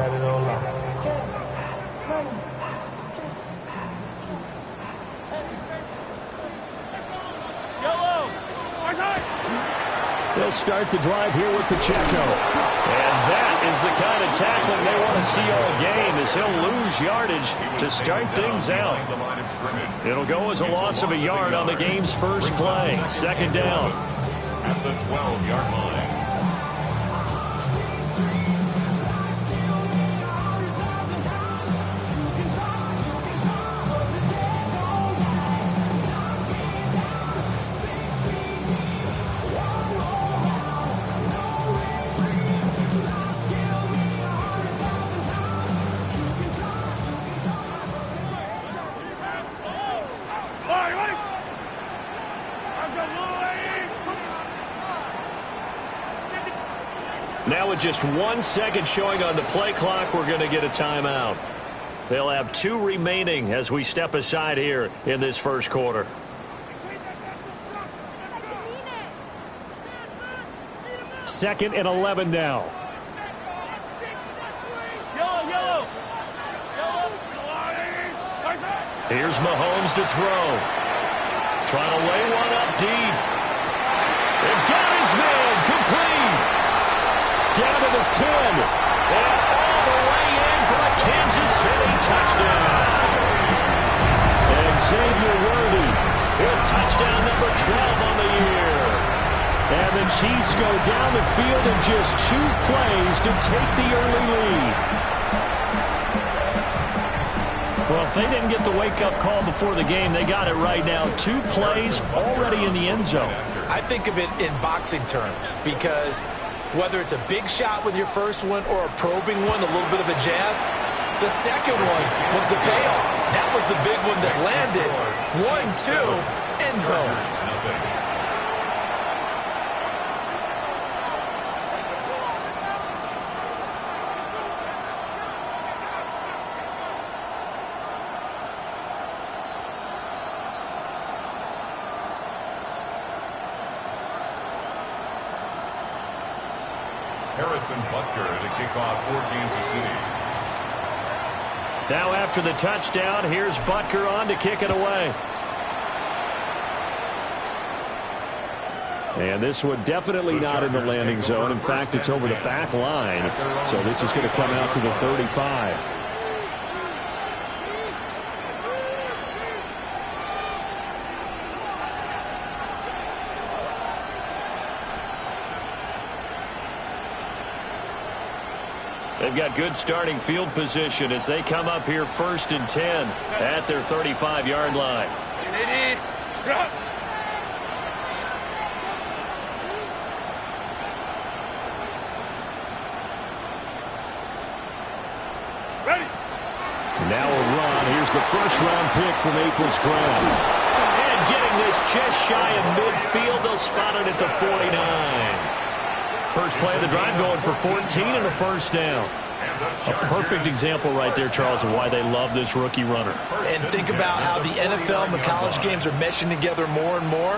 got it all out. They'll start the drive here with Pacheco. And that is the kind of tackling they want to see all game, as he'll lose yardage to start things out. It'll go as a loss of a yard on the game's first play. Second down. At the 12-yard line. Now with just 1 second showing on the play clock, we're going to get a timeout. They'll have 2 remaining as we step aside here in this first quarter. Second and 11 now. Here's Mahomes to throw. Trying to lay one up deep. They've got his man complete. Down to the 10. And all the way in for a Kansas City touchdown. And Xavier Worthy, touchdown number 12 on the year. And the Chiefs go down the field in just 2 plays to take the early lead. Well, if they didn't get the wake-up call before the game, they got it right now. 2 plays already in the end zone. I think of it in boxing terms, because whether it's a big shot with your first one or a probing one, a little bit of a jab, the second one was the payoff. That was the big one that landed. 1-2, end zone. Butker to kick off for Kansas City. Now after the touchdown, here's Butker on to kick it away. And this one definitely not in the landing zone. In fact, it's over the back line. So this is going to come out to the 35. They've got good starting field position as they come up here 1st and 10 at their 35-yard line. Now a run. Here's the first-round pick from April's draft. And getting this just shy of midfield, they'll spot it at the 49. First play of the drive going for 14 and a first down. A perfect example right there, Charles, of why they love this rookie runner. And think about how the NFL and the college games are meshing together more and more.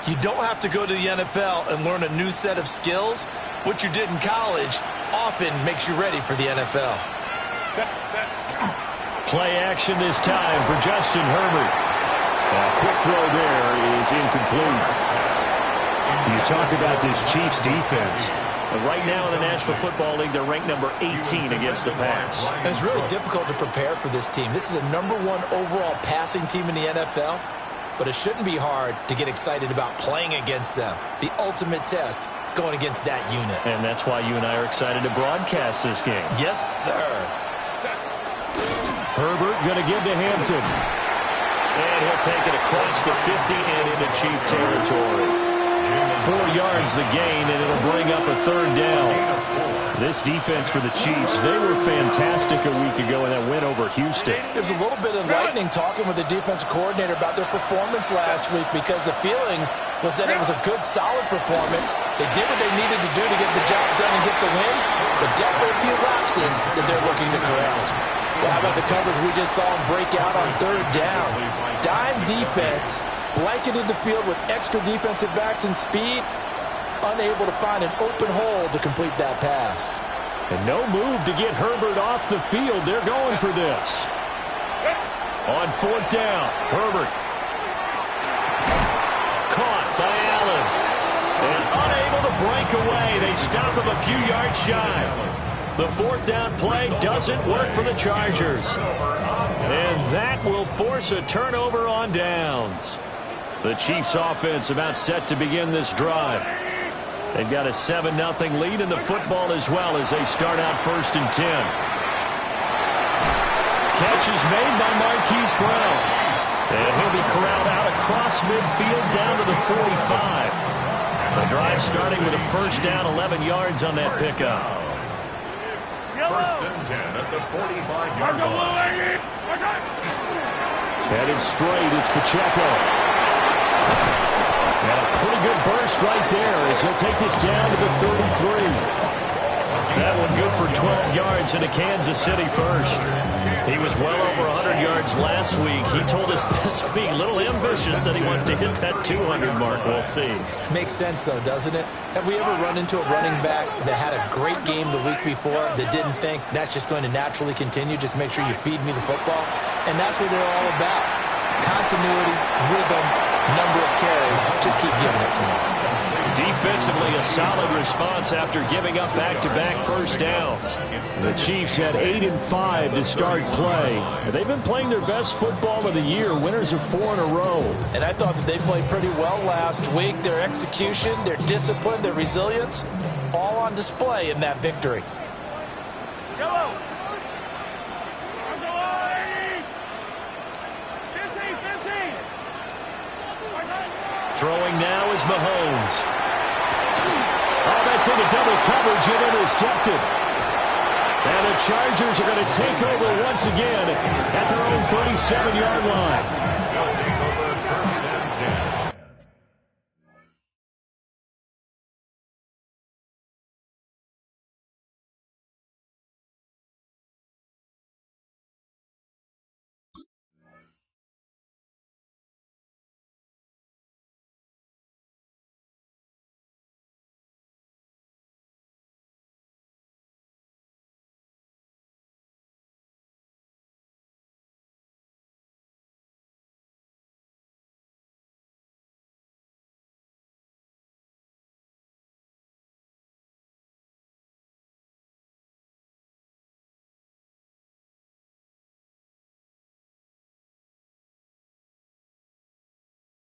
You don't have to go to the NFL and learn a new set of skills. What you did in college often makes you ready for the NFL. Play action this time for Justin Herbert. A quick throw there is incomplete. You talk about this Chiefs defense. Right now in the National Football League, they're ranked number 18 against the pass. And it's really difficult to prepare for this team. This is the #1 overall passing team in the NFL, but it shouldn't be hard to get excited about playing against them. The ultimate test going against that unit. And that's why you and I are excited to broadcast this game. Yes, sir. Herbert going to give to Hampton. And he'll take it across the 50 and into Chief territory. 4 yards the gain, and it'll bring up a 3rd down. This defense for the Chiefs, they were fantastic a week ago in that win over Houston. There's a little bit of enlightening talking with the defensive coordinator about their performance last week, because the feeling was that it was a good, solid performance. They did what they needed to do to get the job done and get the win, but definitely a few lapses that they're looking to correct. Well, how about the coverage we just saw them break out on 3rd down? Dime defense, blanketed the field with extra defensive backs and speed, unable to find an open hole to complete that pass. And no move to get Herbert off the field. They're going for this. On 4th down, Herbert. Caught by Allen. And unable to break away. They stop him a few yards shy. The 4th down play doesn't work for the Chargers. And that will force a turnover on downs. The Chiefs offense about set to begin this drive. They've got a 7-0 lead in the football as well as they start out 1st and 10. Catch is made by Marquise Brown. And he'll be corralled out across midfield down to the 45. The drive starting with a 1st down, 11 yards on that pickup. 1st and 10 at the 45-yard line. Headed straight, it's Pacheco. And a pretty good burst right there as he'll take this down to the 33. That one good for 12 yards into Kansas City first. He was well over 100 yards last week. He told us this week, a little ambitious, that he wants to hit that 200 mark. We'll see. Makes sense, though, doesn't it? Have we ever run into a running back that had a great game the week before that didn't think that's just going to naturally continue? Just make sure you feed me the football. And that's what they're all about. Continuity, rhythm, number of carries. Just keep giving it to him. Defensively, a solid response after giving up back-to-back 1st downs. The Chiefs had 8 and 5 to start play. They've been playing their best football of the year, winners of 4 in a row. And I thought that they played pretty well last week. Their execution, their discipline, their resilience, all on display in that victory. Throwing now is Mahomes. Oh, that's into double coverage and intercepted. And the Chargers are going to take over once again at their own 37-yard line. They'll take over 1st and 10.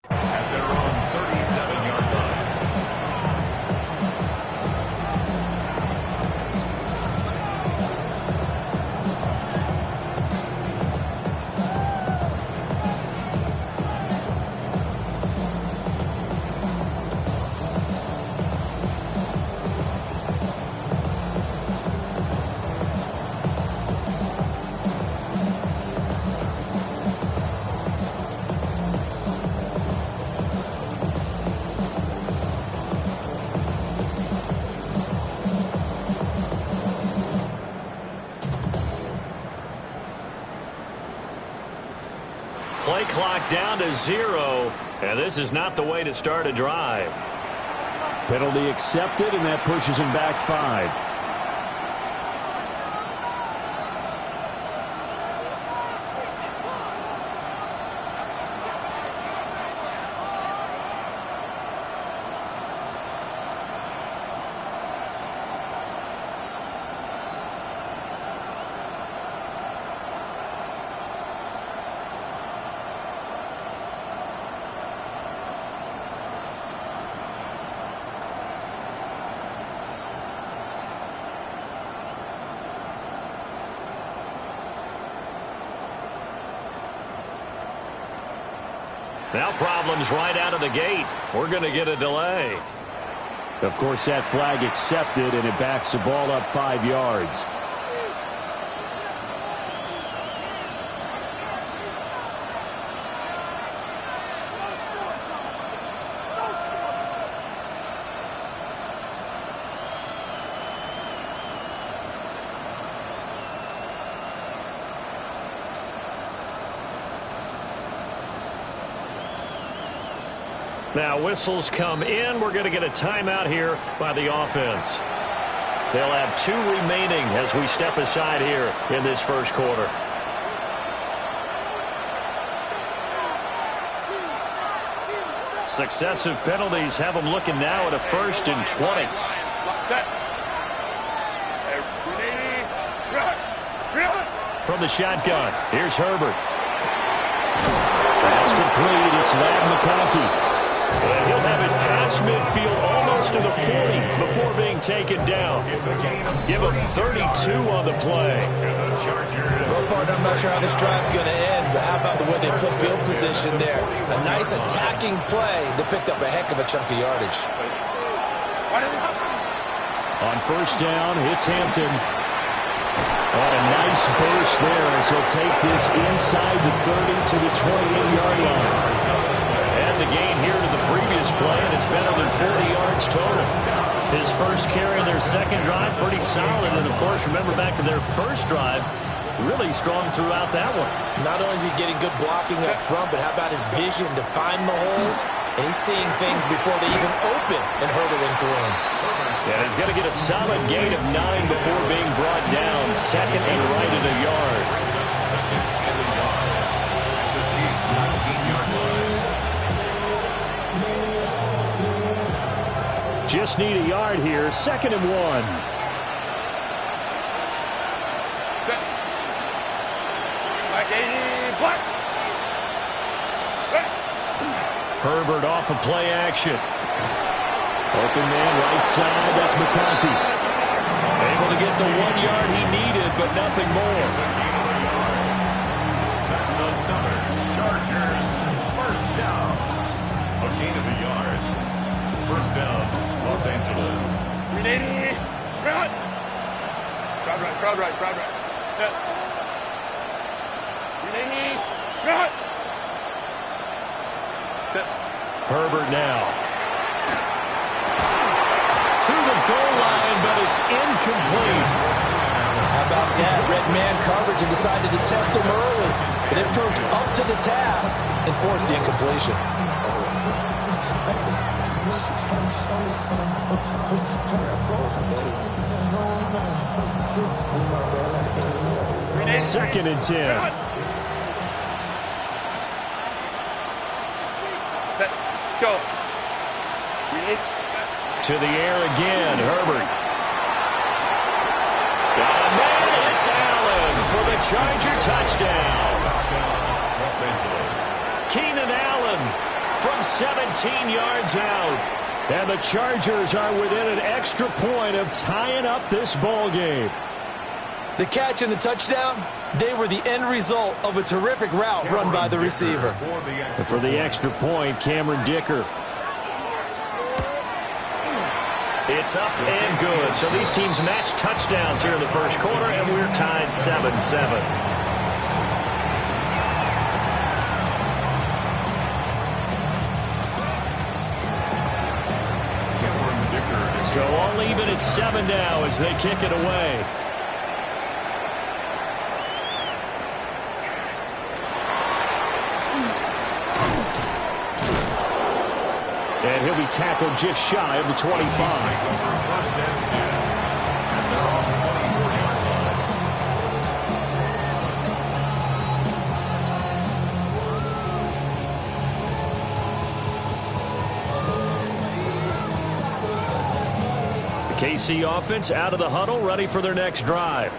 At their own 37-yard line. Play clock down to 0, and this is not the way to start a drive. Penalty accepted, and that pushes him back 5. Now problems right out of the gate. We're going to get a delay. Of course, that flag accepted, and it backs the ball up 5 yards. Now whistles come in. We're going to get a timeout here by the offense. They'll have 2 remaining as we step aside here in this first quarter. Successive penalties have them looking now at a 1st and 20. From the shotgun, here's Herbert. That's complete. It's Ladd McConkey. And he'll have it past midfield almost to the 40 before being taken down. Give him 32 on the play. Well, partner, I'm not sure how this drive's going to end, but how about the way they flip field position there? A nice attacking play that picked up a heck of a chunk of yardage. On 1st down, it's Hampton. And a nice burst there as he'll take this inside the 30 to the 28-yard line. And the gain here to the previous play, and it's better than 40 yards total. His first carry of their second drive, pretty solid. And, of course, remember back to their first drive, really strong throughout that one. Not only is he getting good blocking up front, but how about his vision to find the holes? And he's seeing things before they even open and hurdling through them. And he's going to get a solid gain of 9 before being brought down. 2nd and right at a yard. Second and a yard. The Chiefs 19-yard line. Just need a yard here. 2nd and 1. Herbert off of play action. Open man right side. That's McConkey. Able to get the 1 yard he needed, but nothing more. That's another Chargers first down. A gain of a yard. First down, Los Angeles. 380. Crowd. Crowd right. Set. 380. Crowd. Set. Herbert now. To the goal line, but it's incomplete. How about that? Red man coverage and decided to test him early. But it proved up to the task and forced the incompletion. 2nd and 10. Set. Go. To the air again, Herbert. Got a man, it's Allen for the Charger touchdown. Los Angeles. Keenan Allen from 17 yards out. And the Chargers are within an extra point of tying up this ball game. The catch and the touchdown, they were the end result of a terrific route run by the receiver. And for the extra point, Cameron Dicker. It's up and good. So these teams match touchdowns here in the first quarter, and we're tied 7-7. So all even at 7 now as they kick it away. And he'll be tackled just shy of the 25. First and 10. And they're on the 24-yard line. The KC offense out of the huddle, ready for their next drive.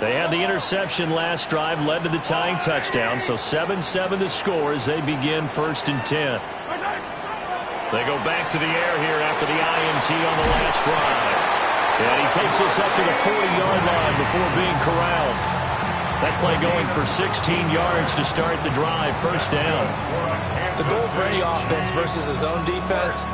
They had the interception last drive, led to the tying touchdown, so 7-7 to score as they begin 1st and 10. They go back to the air here after the INT on the last drive. And he takes this up to the 40-yard line before being corralled. That play going for 16 yards to start the drive, 1st down. The goal for any offense versus his own defense,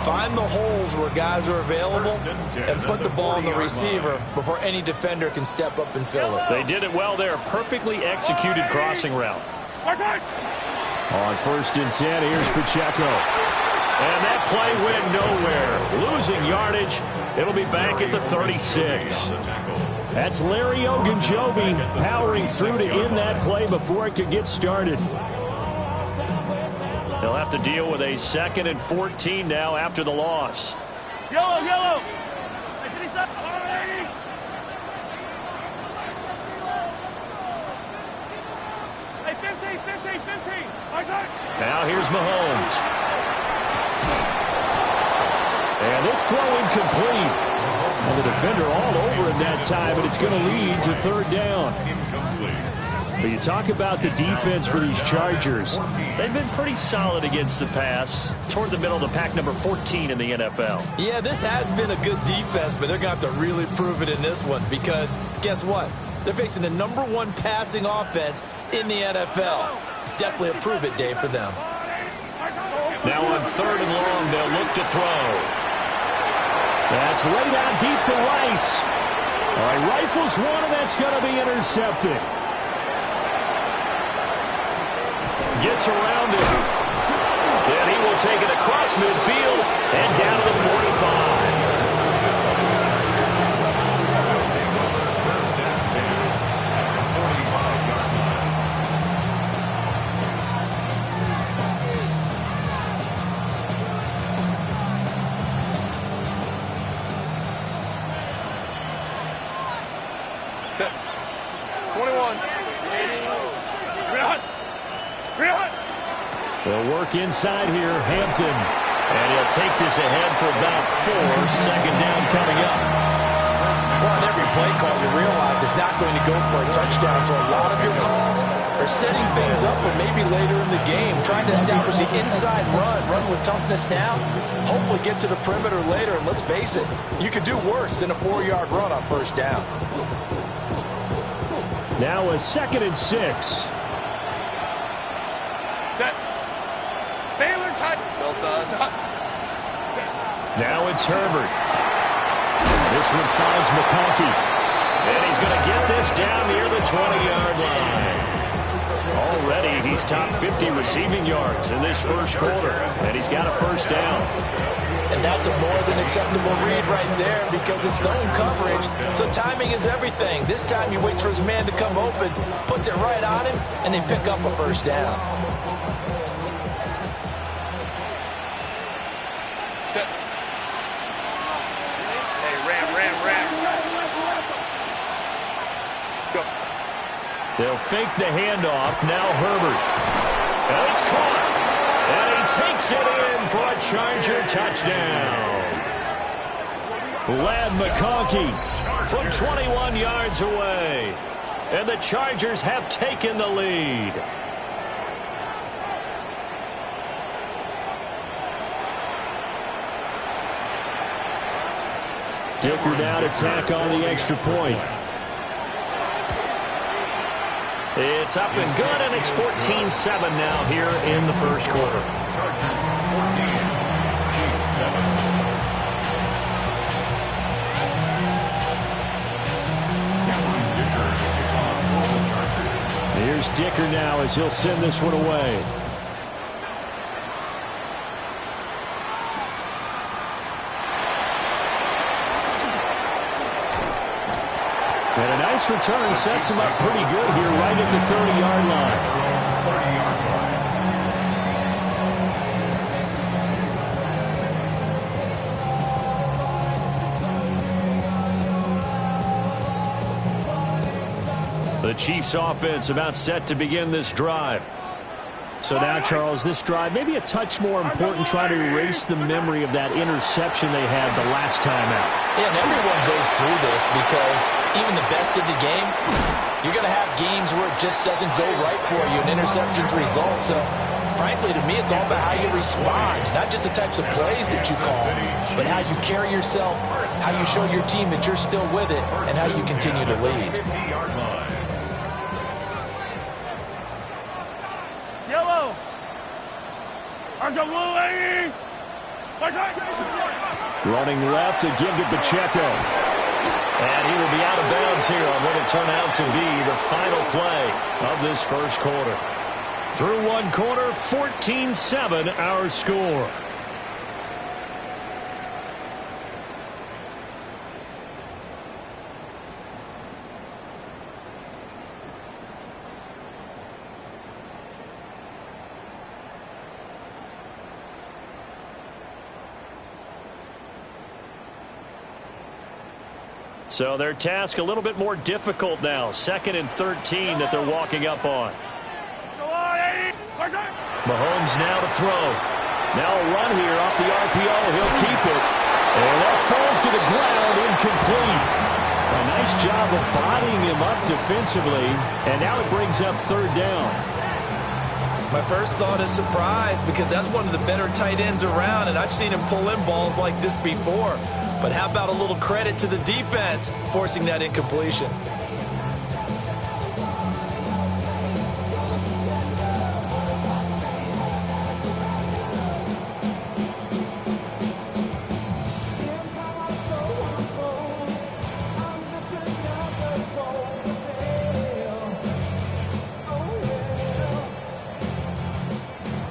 find the holes where guys are available and put the ball on the receiver before any defender can step up and fill it. They did it well there. Perfectly executed crossing route. On 1st and 10, here's Pacheco. And that play went nowhere. Losing yardage. It'll be back at the 36. That's Larry Ogunjobi powering through to end that play before it could get started. They'll have to deal with a 2nd and 14 now after the loss. Yellow. Now here's Mahomes. And this throw incomplete. And the defender all over him that time, but it's going to lead to third down. But you talk about the defense for these Chargers. They've been pretty solid against the pass. Toward the middle of the pack, number 14 in the NFL. Yeah, this has been a good defense, but they're going to have to really prove it in this one because guess what? They're facing the #1 passing offense in the NFL. It's definitely a prove-it day for them. Now on 3rd and long, they'll look to throw. That's laid out deep for Rice. All right, rifles one, and that's going to be intercepted. Gets around it. And he will take it across midfield and down to the 45. Set. 21. They'll work inside here, Hampton. And he'll take this ahead for about 4. Second down coming up. Well, on every play call, you realize it's not going to go for a touchdown. So a lot of your calls are setting things up for maybe later in the game, trying to establish the inside run with toughness now, hopefully get to the perimeter later. And let's face it, you could do worse than a 4-yard run on first down. Now a 2nd and 6. Set. Baylor touch. Now it's Herbert. This one finds McConkey. And he's going to get this down near the 20-yard line. Already, he's top 50 receiving yards in this first quarter. And he's got a first down. And that's a more than acceptable read right there because it's zone coverage. So timing is everything. This time he waits for his man to come open, puts it right on him, and they pick up a first down. Hey, ram. Let's go. They'll fake the handoff. Now Herbert. And it's caught. And he takes it in for a Charger touchdown. Lad McConkey from 21 yards away. And the Chargers have taken the lead. Dicker now to tack on the extra point. It's up and good, and it's 14-7 now here in the first quarter. Chargers 14, Chiefs 7. Here's Dicker now as he'll send this one away. And a nice return sets him up pretty good here right at the 30-yard line. The Chiefs offense about set to begin this drive. So now, Charles, this drive maybe a touch more important, trying to erase the memory of that interception they had the last time out. Yeah, and everyone goes through this because even the best in the game, you're going to have games where it just doesn't go right for you, and interceptions result. So, frankly, to me, it's all about how you respond, not just the types of plays that you call, but how you carry yourself, how you show your team that you're still with it, and how you continue to lead. Yellow. Running left to give to Pacheco. And he will be out of bounds here on what will turn out to be the final play of this first quarter. Through one quarter, 14-7 our score. So their task a little bit more difficult now. 2nd and 13 that they're walking up on. Mahomes now to throw. Now a run here off the RPO. He'll keep it. And that falls to the ground, incomplete. A nice job of bodying him up defensively. And now it brings up third down. My first thought is surprise because that's one of the better tight ends around, and I've seen him pull in balls like this before. But how about a little credit to the defense forcing that incompletion?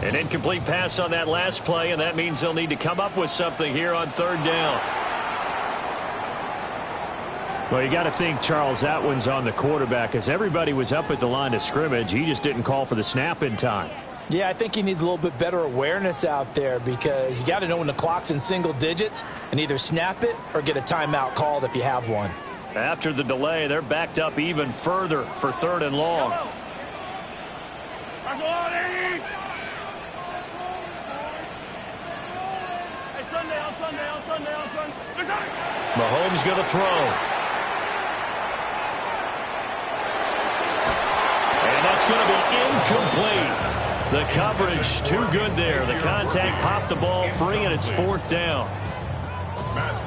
An incomplete pass on that last play, and that means they'll need to come up with something here on third down. Well, you got to think, Charles, that one's on the quarterback as everybody was up at the line of scrimmage. He just didn't call for the snap in time. Yeah, I think he needs a little bit better awareness out there because you got to know when the clock's in single digits and either snap it or get a timeout called if you have one. After the delay, they're backed up even further for third and long. Mahomes going to throw. And that's going to be incomplete. The coverage too good there. The contact popped the ball free, and it's fourth down.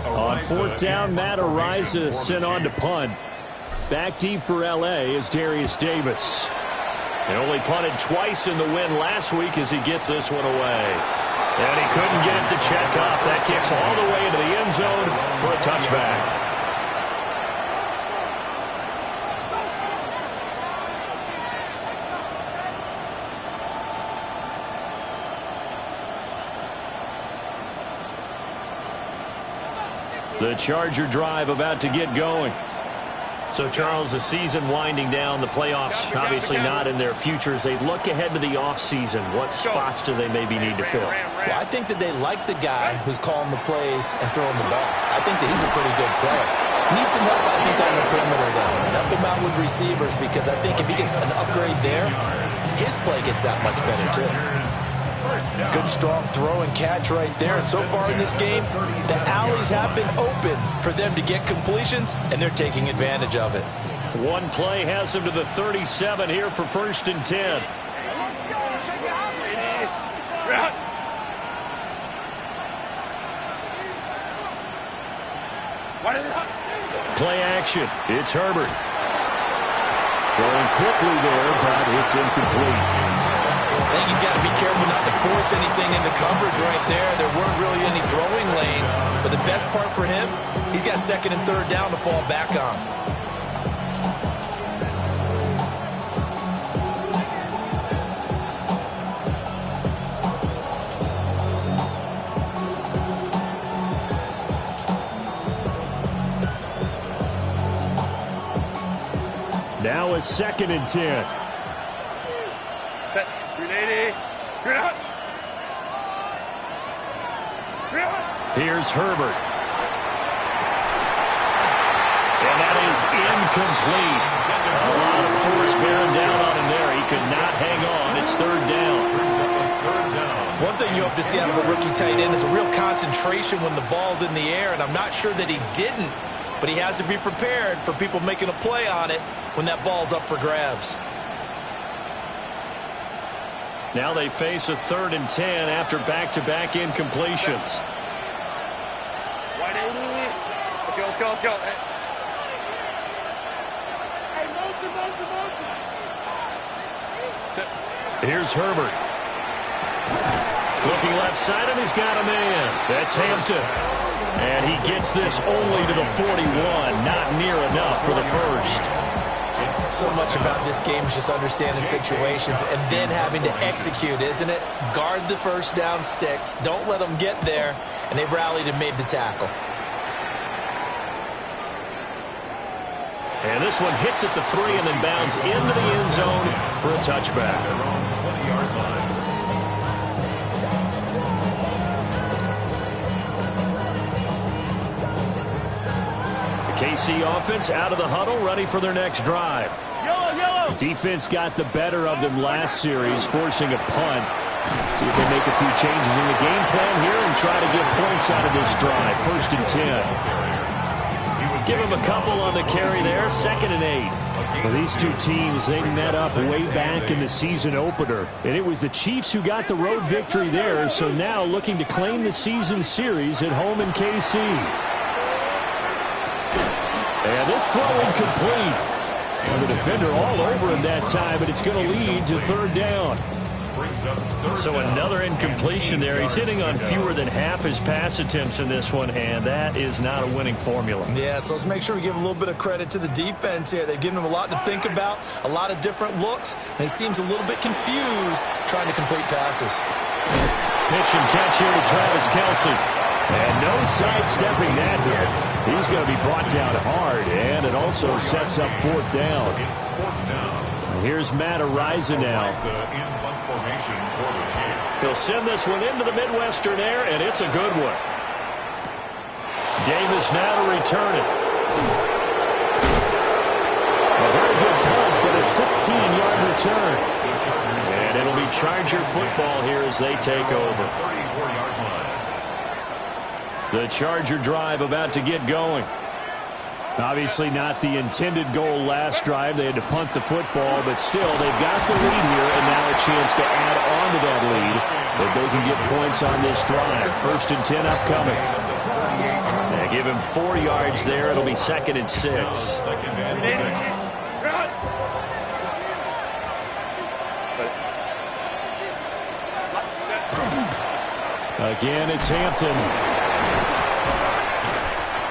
On fourth down, Matt Araiza sent on to punt. Back deep for L.A. is Darius Davis. He only punted twice in the win last week as he gets this one away. And he couldn't get it to check up. That kicks all the way into the end zone for a touchback. The Charger drive about to get going. So, Charles, the season winding down, the playoffs obviously not in their future. As they look ahead to the offseason, what spots do they maybe need to fill? Well, I think that they like the guy who's calling the plays and throwing the ball. I think that he's a pretty good player. Needs some help, I think, on the perimeter, though. Help him out with receivers because I think if he gets an upgrade there, his play gets that much better, too. Good, strong throw and catch right there. And so far in this game, the alleys have been open for them to get completions, and they're taking advantage of it. One play has them to the 37 here for 1st and 10. Play action. It's Herbert. Throwing quickly there, but it's incomplete. I think he's got to be careful not to force anything into coverage right there. There weren't really any throwing lanes, but the best part for him, he's got 2nd and 3rd down to fall back on. Now a 2nd and 10. Here's Herbert. And that is incomplete. A lot of force bearing down on him there. He could not hang on. It's 3rd down. One thing you hope to see out of a rookie tight end is a real concentration when the ball's in the air, and I'm not sure that he didn't, but he has to be prepared for people making a play on it when that ball's up for grabs. Now they face a 3rd and 10 after back-to-back incompletions. Here's Herbert. Looking left side, and he's got a man. That's Hampton. And he gets this only to the 41. Not near enough for the first. So much about this game is just understanding situations and then having to execute, isn't it? Guard the first down sticks. Don't let them get there. And they rallied and made the tackle. And this one hits at the 3 and then bounds into the end zone for a touchback. The KC offense out of the huddle, ready for their next drive. Yellow. Defense got the better of them last series, forcing a punt. See if they make a few changes in the game plan here and try to get points out of this drive. 1st and 10. Give him a couple on the carry there. 2nd and 8. Well, these two teams, they met up way back in the season opener. And it was the Chiefs who got the road victory there. So now looking to claim the season series at home in KC. And this throw incomplete. And the defender all over him that time, but it's going to lead to 3rd down. So another incompletion there. He's hitting on fewer than half his pass attempts in this one, and that is not a winning formula. Yeah, so let's make sure we give a little bit of credit to the defense here. They've given him a lot to think about, a lot of different looks, and he seems a little bit confused trying to complete passes. Pitch and catch here to Travis Kelce. And no sidestepping that here. He's going to be brought down hard, and it also sets up 4th down. Here's Matt Ariza now. He'll send this one into the Midwestern air, and it's a good one. Davis now to return it. A very good punt, but a 16-yard return. And it'll be Charger football here as they take over. The Charger drive about to get going. Obviously not the intended goal last drive. They had to punt the football, but still they've got the lead here, and now a chance to add on to that lead if they can get points on this drive. 1st and 10 upcoming. They give him 4 yards there. It'll be 2nd and 6. Again, it's Hampton.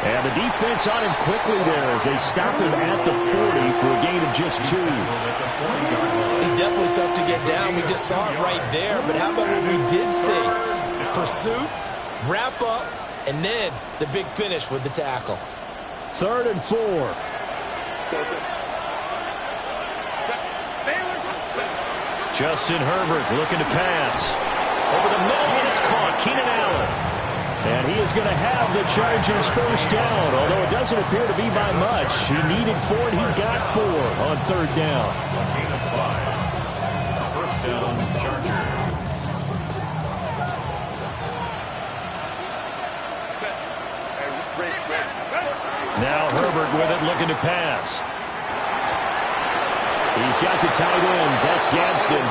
And the defense on him quickly there as they stop him at the 40 for a gain of just 2. He's definitely tough to get down. We just saw it right there. But how about what we did see? Pursuit, wrap up, and then the big finish with the tackle. 3rd and 4. Justin Herbert looking to pass. Over the middle, and it's caught. Keenan Allen. And he is going to have the Chargers 1st down, although it doesn't appear to be by much. He needed 4, and he got 4 on 3rd down. 1st down, Chargers. Now Herbert with it, looking to pass. He's got the tight end. That's Gadsden.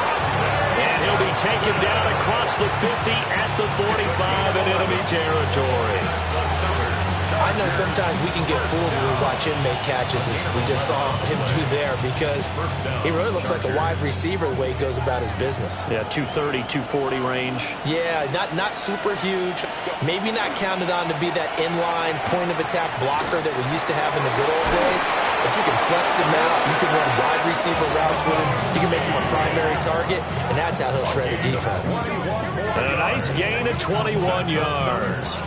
And he'll be taken down across the 50 at the 45 in enemy territory. I know sometimes we can get fooled when we watch him make catches, as we just saw him do there, because he really looks like a wide receiver the way he goes about his business. Yeah, 230, 240 range. Yeah, not super huge. Maybe not counted on to be that inline point-of-attack blocker that we used to have in the good old days, but you can flex him out. You can run wide receiver routes with him. You can make him a primary target, and that's how he'll shred a defense. And a nice gain of 21 yards.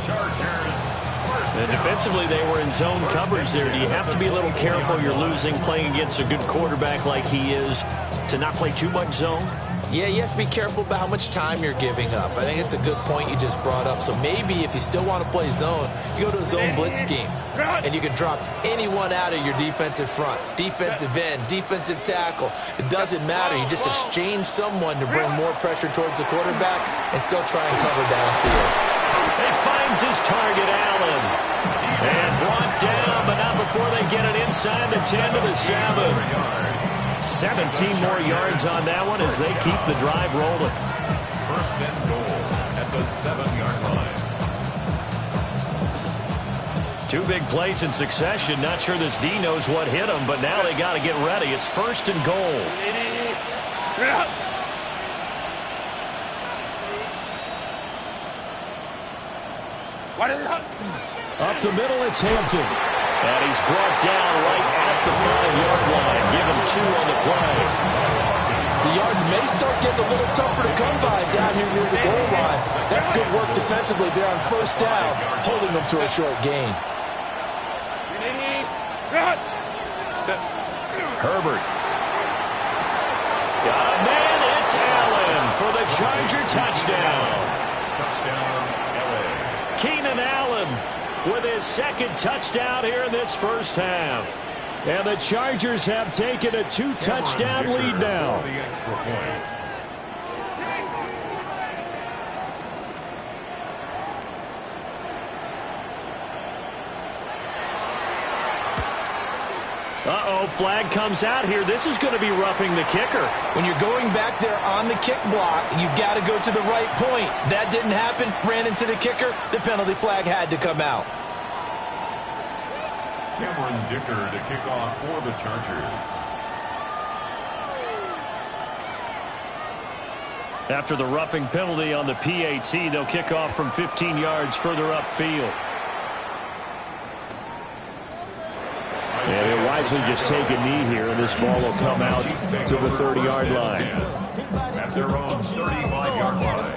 And defensively, they were in zone coverage there. Do you have to be a little careful? You're losing playing against a good quarterback like he is to not play too much zone? Yeah, you have to be careful about how much time you're giving up. I think it's a good point you just brought up. So maybe if you still want to play zone, you go to a zone blitz scheme, and you can drop anyone out of your defensive front, defensive end, defensive tackle. It doesn't matter. You just exchange someone to bring more pressure towards the quarterback and still try and cover downfield. It finds his target, Allen. And brought down, but not before they get it inside the 10 to the 7. 17 more yards on that one as they keep the drive rolling. 1st and goal at the 7-yard line. 2 big plays in succession. Not sure this D knows what hit him, but now they got to get ready. It's 1st and goal. Up the middle, it's Hampton. And he's brought down right at the 5-yard line. Give him 2 on the play. The yards may start getting a little tougher to come by down here near the goal line. That's good work defensively there on 1st down, holding them to a short gain. Herbert. Got a man, it's Allen for the Charger touchdown. Keenan Allen with his 2nd touchdown here in this 1st half. And the Chargers have taken a 2-touchdown lead now. Uh-oh, flag comes out here. This is going to be roughing the kicker. When you're going back there on the kick block, you've got to go to the right point. That didn't happen. Ran into the kicker. The penalty flag had to come out. Cameron Dicker to kick off for the Chargers. After the roughing penalty on the PAT, they'll kick off from 15 yards further upfield. And he'll wisely just take a knee here, and this ball will come out to the 30-yard line. At their own 35-yard line.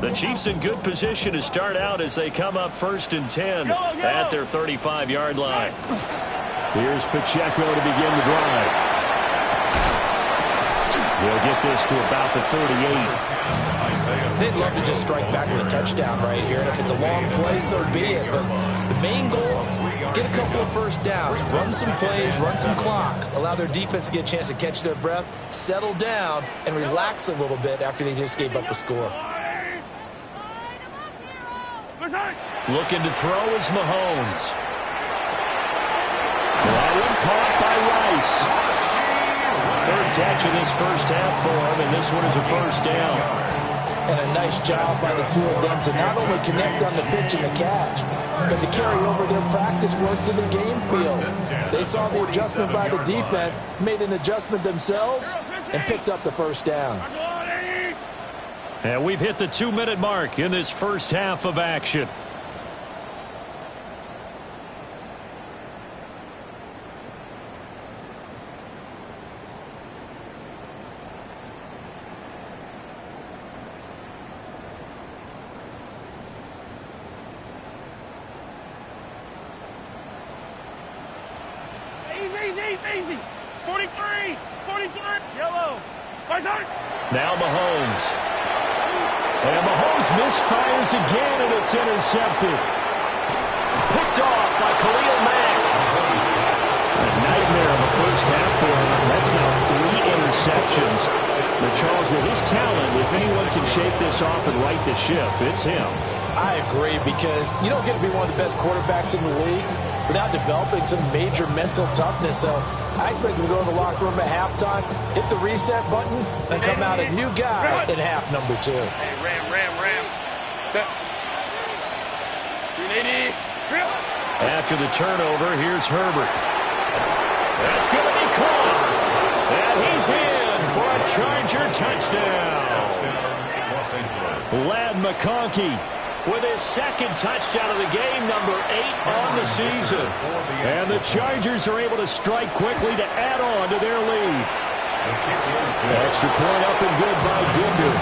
The Chiefs in good position to start out as they come up 1st and 10 at their 35-yard line. Here's Pacheco to begin the drive. He'll get this to about the 38. They'd love to just strike back with a touchdown right here, and if it's a long play, so be it. But the main goal, get a couple of first downs, run some plays, run some clock, allow their defense to get a chance to catch their breath, settle down, and relax a little bit after they just gave up a score. Looking to throw is Mahomes. That one caught by Rice. Third catch of this first half for him, and this one is a first down. And a nice job by the two of them to not only connect on the pitch and the catch, but to carry over their practice work to the game field. They saw the adjustment by the defense, made an adjustment themselves, and picked up the first down. And we've hit the 2-minute mark in this first half of action. Easy. 43. Yellow. Now Mahomes. And Mahomes misfires again, and it's intercepted. Picked off by Khalil Mack. A nightmare of a first half for him. That's now 3 interceptions. But Charles, with his talent, if anyone can shake this off and right the ship, it's him. I agree, because you don't get to be one of the best quarterbacks in the league without developing some major mental toughness. So I expect him to go to the locker room at halftime, hit the reset button, and come out a new guy in half number 2. Hey, ram. Set. 380. After the turnover, here's Herbert. That's going to be caught. And he's in for a Charger touchdown. Lad McConkey with his second touchdown of the game, number 8 on the season. And the Chargers are able to strike quickly to add on to their lead. Extra point up and good by Dicker.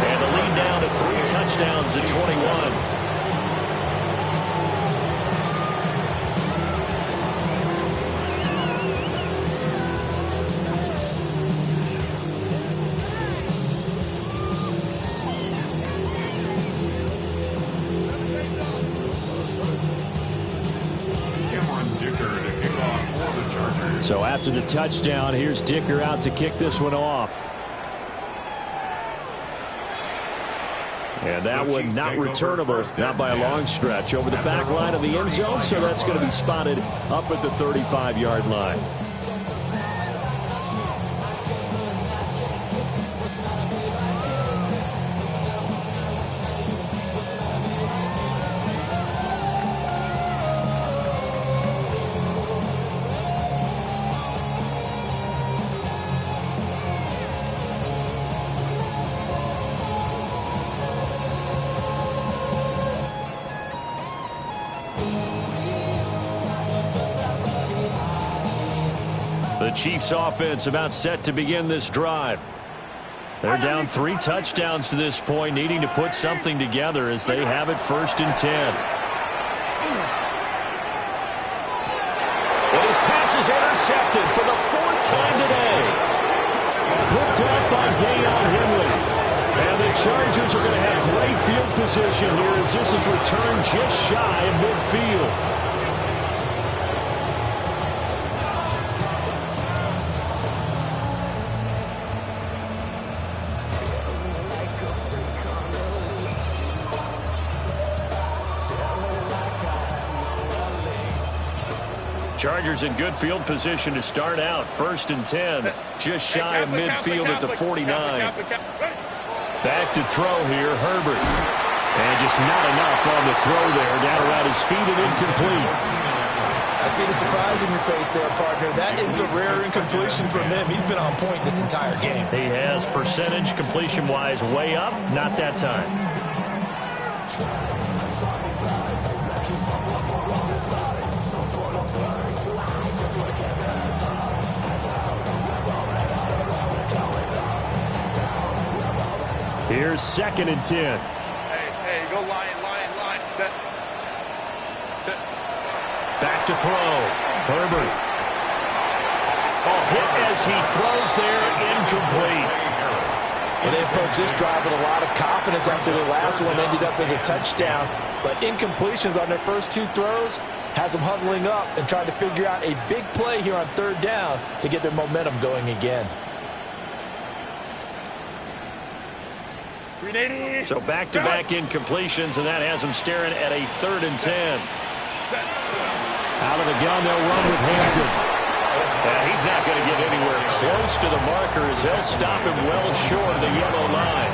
And the lead down to 3 touchdowns at 21. So after the touchdown, here's Dicker out to kick this one off. And that one not returnable, not by a long stretch, over the back line of the end zone, so that's going to be spotted up at the 35-yard line. The Chiefs offense about set to begin this drive. They're down 3 touchdowns to this point, needing to put something together as they have it 1st and 10. And his pass is intercepted for the 4th time today. Picked up by Dayon Henley. And the Chargers are going to have great field position here as this is returned just shy of midfield. Chargers in good field position to start out. 1st and 10. Just shy of midfield at the 49. Back to throw here, Herbert. And just not enough on the throw there. Down around his feet and incomplete. I see the surprise in your face there, partner. That is a rare incompletion from him. He's been on point this entire game. He has percentage completion-wise way up. Not that time. Here's 2nd and 10. Hey, go line. Back to throw. Herbert. Hit as he throws there, incomplete. Well, they approached this drive with a lot of confidence after the last one ended up as a touchdown. But incompletions on their first 2 throws has them huddling up and trying to figure out a big play here on 3rd down to get their momentum going again. So back-to-back incompletions, and that has them staring at a 3rd and 10. Out of the gun, they'll run with Hampton. He's not going to get anywhere close to the marker as they'll stop him well short of the yellow line.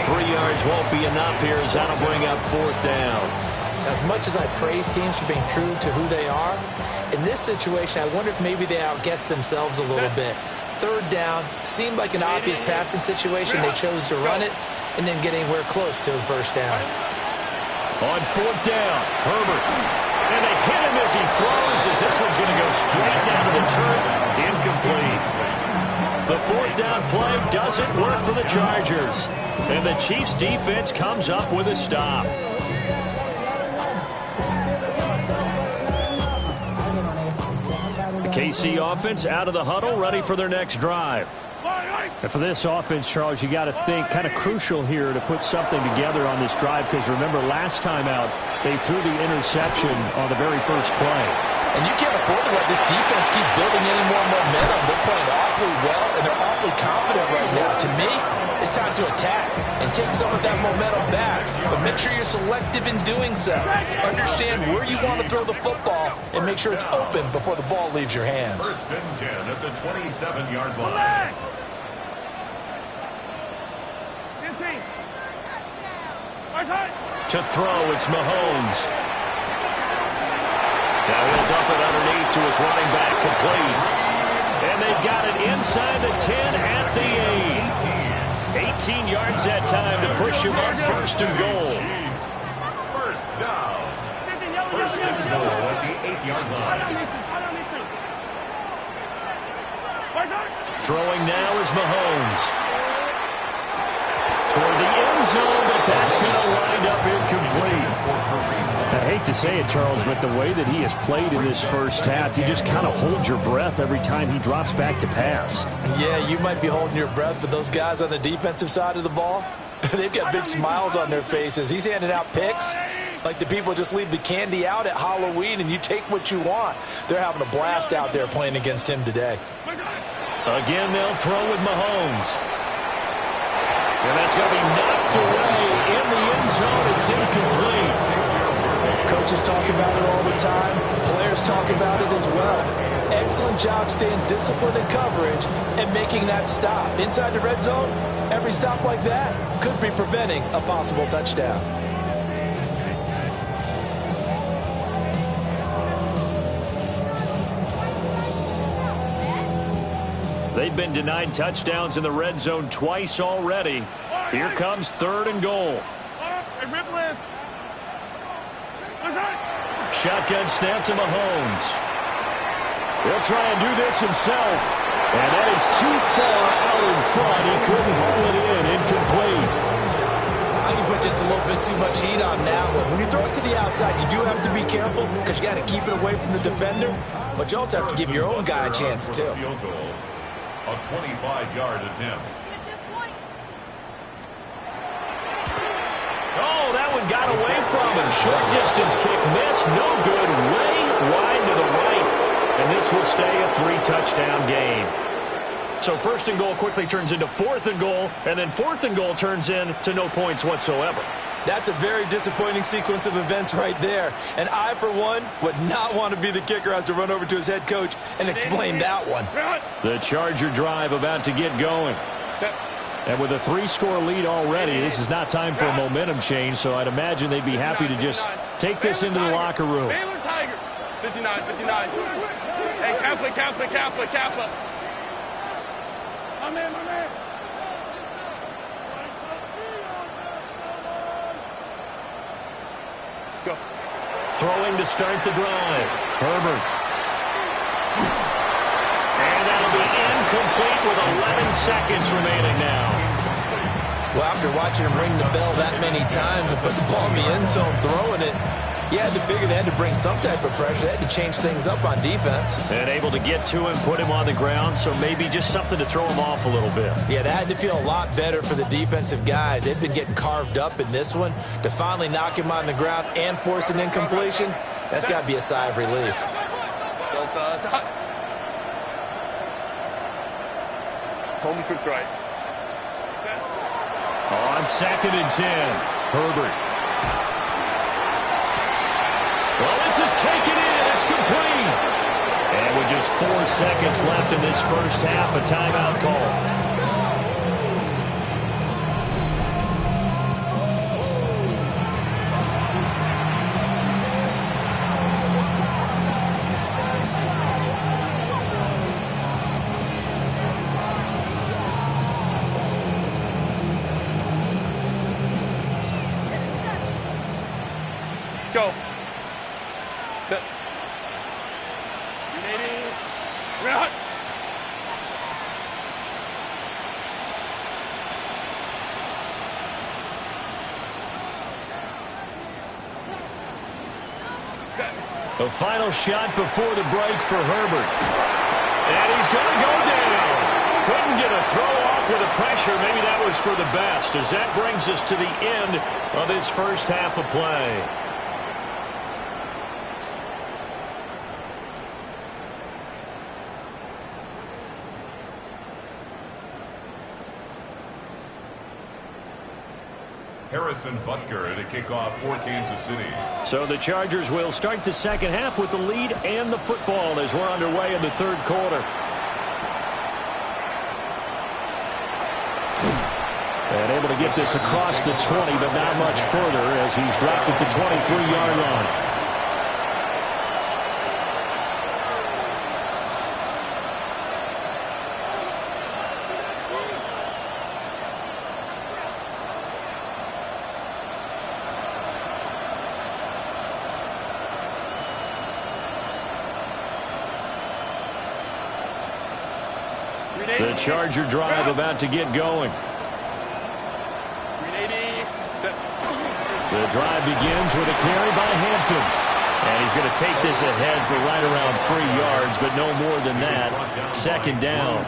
3 yards won't be enough here as that'll bring up 4th down. As much as I praise teams for being true to who they are, in this situation, I wonder if maybe they outguessed themselves a little bit. 3rd down seemed like an obvious passing situation. They chose to run it and didn't get anywhere close to the 1st down. On 4th down, Herbert. And they hit him as he throws, as this one's going to go straight down to the turf. Incomplete. The 4th down play doesn't work for the Chargers. And the Chiefs' defense comes up with a stop. The KC offense out of the huddle, ready for their next drive. And for this offense, Charles, you got to think kind of crucial here to put something together on this drive, because remember last time out they threw the interception on the very first play. And you can't afford to let this defense keep building any more momentum. They're playing awfully well, and they're awfully confident right now. To me, it's time to attack and take some of that momentum back. But make sure you're selective in doing so. Understand where you want to throw the football and make sure it's open before the ball leaves your hands. 1st and 10 at the 27-yard line. To throw, it's Mahomes. Now he'll dump it underneath to his running back, complete. And they've got it inside the 10 at the 8. 18 yards that time to push him up 1st and goal. 1st down. 1st and goal at the 8-yard line. Throwing now is Mahomes. Toward the end zone, but that's going to wind up incomplete. I hate to say it, Charles, but the way that he has played in this first half, you just kind of hold your breath every time he drops back to pass. Yeah, you might be holding your breath, but those guys on the defensive side of the ball, they've got big smiles on their faces. He's handing out picks like the people just leave the candy out at Halloween and you take what you want. They're having a blast out there playing against him today. Again, they'll throw with Mahomes. And that's going to be knocked away in the end zone. It's incomplete. Coaches talk about it all the time. Players talk about it as well. Excellent job staying disciplined in coverage and making that stop. Inside the red zone, every stop like that could be preventing a possible touchdown. They've been denied touchdowns in the red zone twice already. Here comes 3rd and goal. Shotgun snap to Mahomes. He'll try and do this himself. And that is too far out in front. He couldn't haul it in. Incomplete. I can put just a little bit too much heat on that one. When you throw it to the outside, you do have to be careful because you got to keep it away from the defender. But you also have to give your own guy a chance, too. Field goal. A 25-yard attempt. Oh, that one got away from him. Short distance kick missed. No good. Way wide to the right. And this will stay a 3-touchdown game. So 1st and goal quickly turns into 4th and goal. And then 4th and goal turns into no points whatsoever. That's a very disappointing sequence of events right there. And I, for one, would not want to be the kicker who has to run over to his head coach and explain that one. The Charger drive about to get going. And with a 3-score lead already, this is not time for a momentum change, so I'd imagine they'd be happy to just take this into the locker room. 59. Hey, Kaplan. My man. Go. Throwing to start the drive. Herbert. And that'll be incomplete with 11 seconds remaining now. Well, after watching him ring the bell that many times and put the ball in the end zone, throwing it, you had to figure they had to bring some type of pressure. They had to change things up on defense. And able to get to him, put him on the ground, so maybe just something to throw him off a little bit. Yeah, that had to feel a lot better for the defensive guys. They've been getting carved up in this one. To finally knock him on the ground and force an incompletion, that's got to be a sigh of relief. Home trips right. On 2nd and 10, Herbert. Well, this is taken in. It's complete. And with just 4 seconds left in this first half, a timeout call. Go. Set. Remaining. Run. Set. The final shot before the break for Herbert. And he's going to go down. Couldn't get a throw off with the pressure. Maybe that was for the best, as that brings us to the end of this first half of play. Harrison Butker to kick off for Kansas City. So the Chargers will start the second half with the lead and the football as we're underway in the third quarter. And able to get this across the 20, but not much further as he's dropped at the 23-yard line. The Charger drive about to get going. The drive begins with a carry by Hampton. And he's going to take this ahead for right around 3 yards, but no more than that. Second down.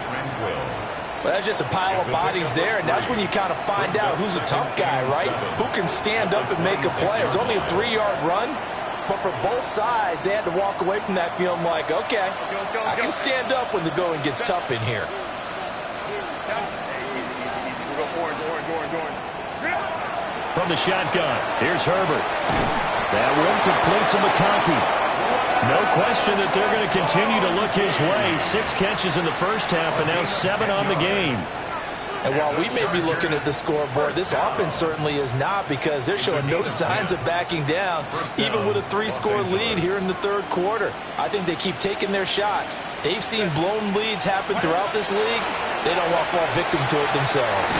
Well, that's just a pile of bodies there, and that's when you kind of find out who's a tough guy, right? Who can stand up and make a play. It was only a 3-yard run, but for both sides, they had to walk away from that feeling like, okay, I can stand up when the going gets tough in here. From the shotgun, here's Herbert. That one complete to McConkey. No question that they're going to continue to look his way. 6 catches in the first half and now 7 on the game. And while we may be looking at the scoreboard, this offense certainly is not, because they're showing no signs of backing down, even with a 3-score lead here in the third quarter. I think they keep taking their shots. They've seen blown leads happen throughout this league. They don't want to fall victim to it themselves.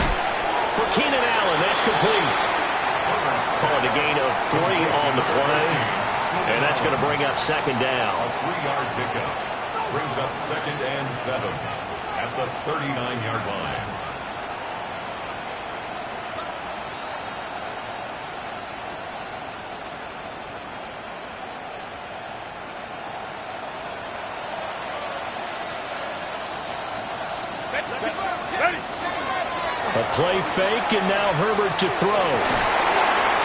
For Keenan Allen, that's complete. Call it a gain of 3 on the play. And that's going to bring up second down. A 3-yard pickup brings up 2nd and 7 at the 39-yard line. A play fake, and now Herbert to throw.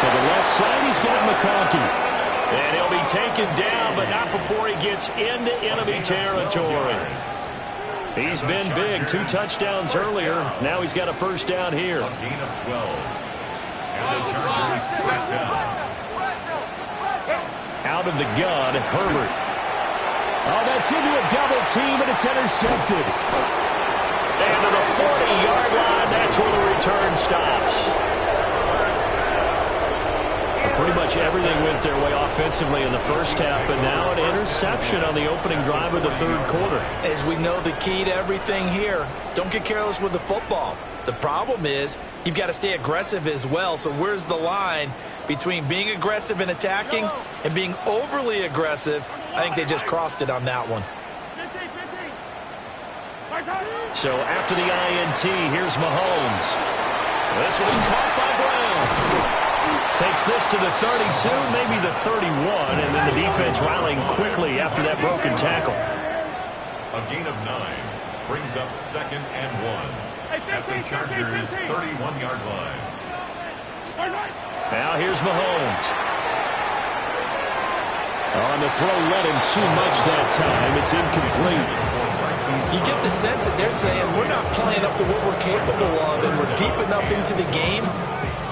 To the left side, he's got McConkey. And he'll be taken down, but not before he gets into enemy territory. He's been big. 2 touchdowns earlier. Now he's got a first down here. A gain of 12. And the Chargers first down. Out of the gun, Herbert. Oh, that's into a double team, and it's intercepted. And to the 40-yard line, that's where the return stops. Pretty much everything went their way offensively in the first half, but now an interception on the opening drive of the third quarter. As we know, the key to everything here, don't get careless with the football. The problem is you've got to stay aggressive as well. So where's the line between being aggressive and attacking and being overly aggressive? I think they just crossed it on that one. So after the INT, here's Mahomes. This will be caught by Brown. Takes this to the 32, maybe the 31, and then the defense rallying quickly after that broken tackle. A gain of 9 brings up 2nd and 1 at the Chargers' 31-yard line. Now here's Mahomes. On the throw, let him too much that time. It's incomplete. You get the sense that they're saying we're not playing up to what we're capable of, and we're deep enough into the game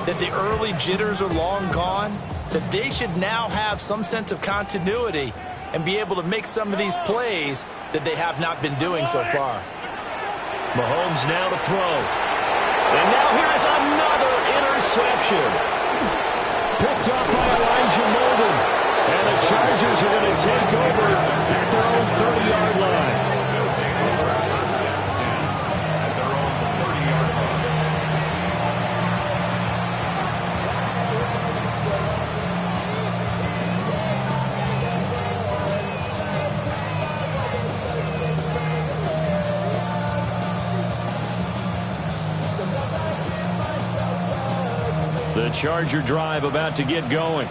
that the early jitters are long gone, that they should now have some sense of continuity and be able to make some of these plays that they have not been doing so far. Mahomes now to throw. And now here is another interception. Picked up by Elijah Molden. And the Chargers are going to take over at their own 30-yard line. The Charger drive about to get going.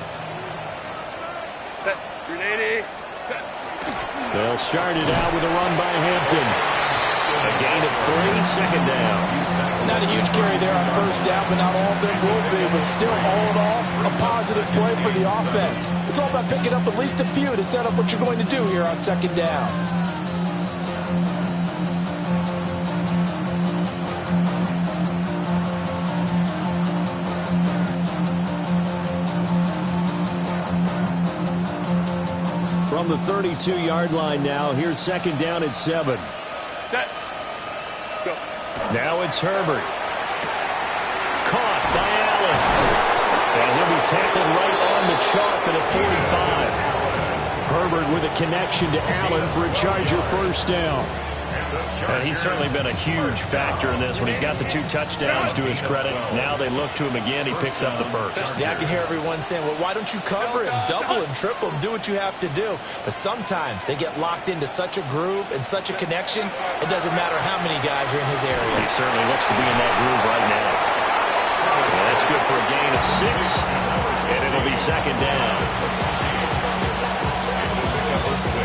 Set. 380. Set. They'll start it out with a run by Hampton. A gain of 3, 2nd down. Not a huge carry there on first down, but not all of them will be. But still, all in all, a positive play for the offense. It's all about picking up at least a few to set up what you're going to do here on 2nd down. From the 32-yard line now, here's 2nd down at 7. Set. Go. Now it's Herbert. Caught by Allen. And he'll be tackled right on the chalk at a 45. Herbert with a connection to Allen for a Charger first down. And he's certainly been a huge factor in this when he's got the 2 touchdowns to his credit. Now they look to him again. He picks up the first. Yeah, I can hear everyone saying, well, why don't you cover him, double him, triple him, do what you have to do. But sometimes they get locked into such a groove and such a connection, it doesn't matter how many guys are in his area. He certainly looks to be in that groove right now. And that's good for a gain of 6. And it'll be 2nd down. Number 6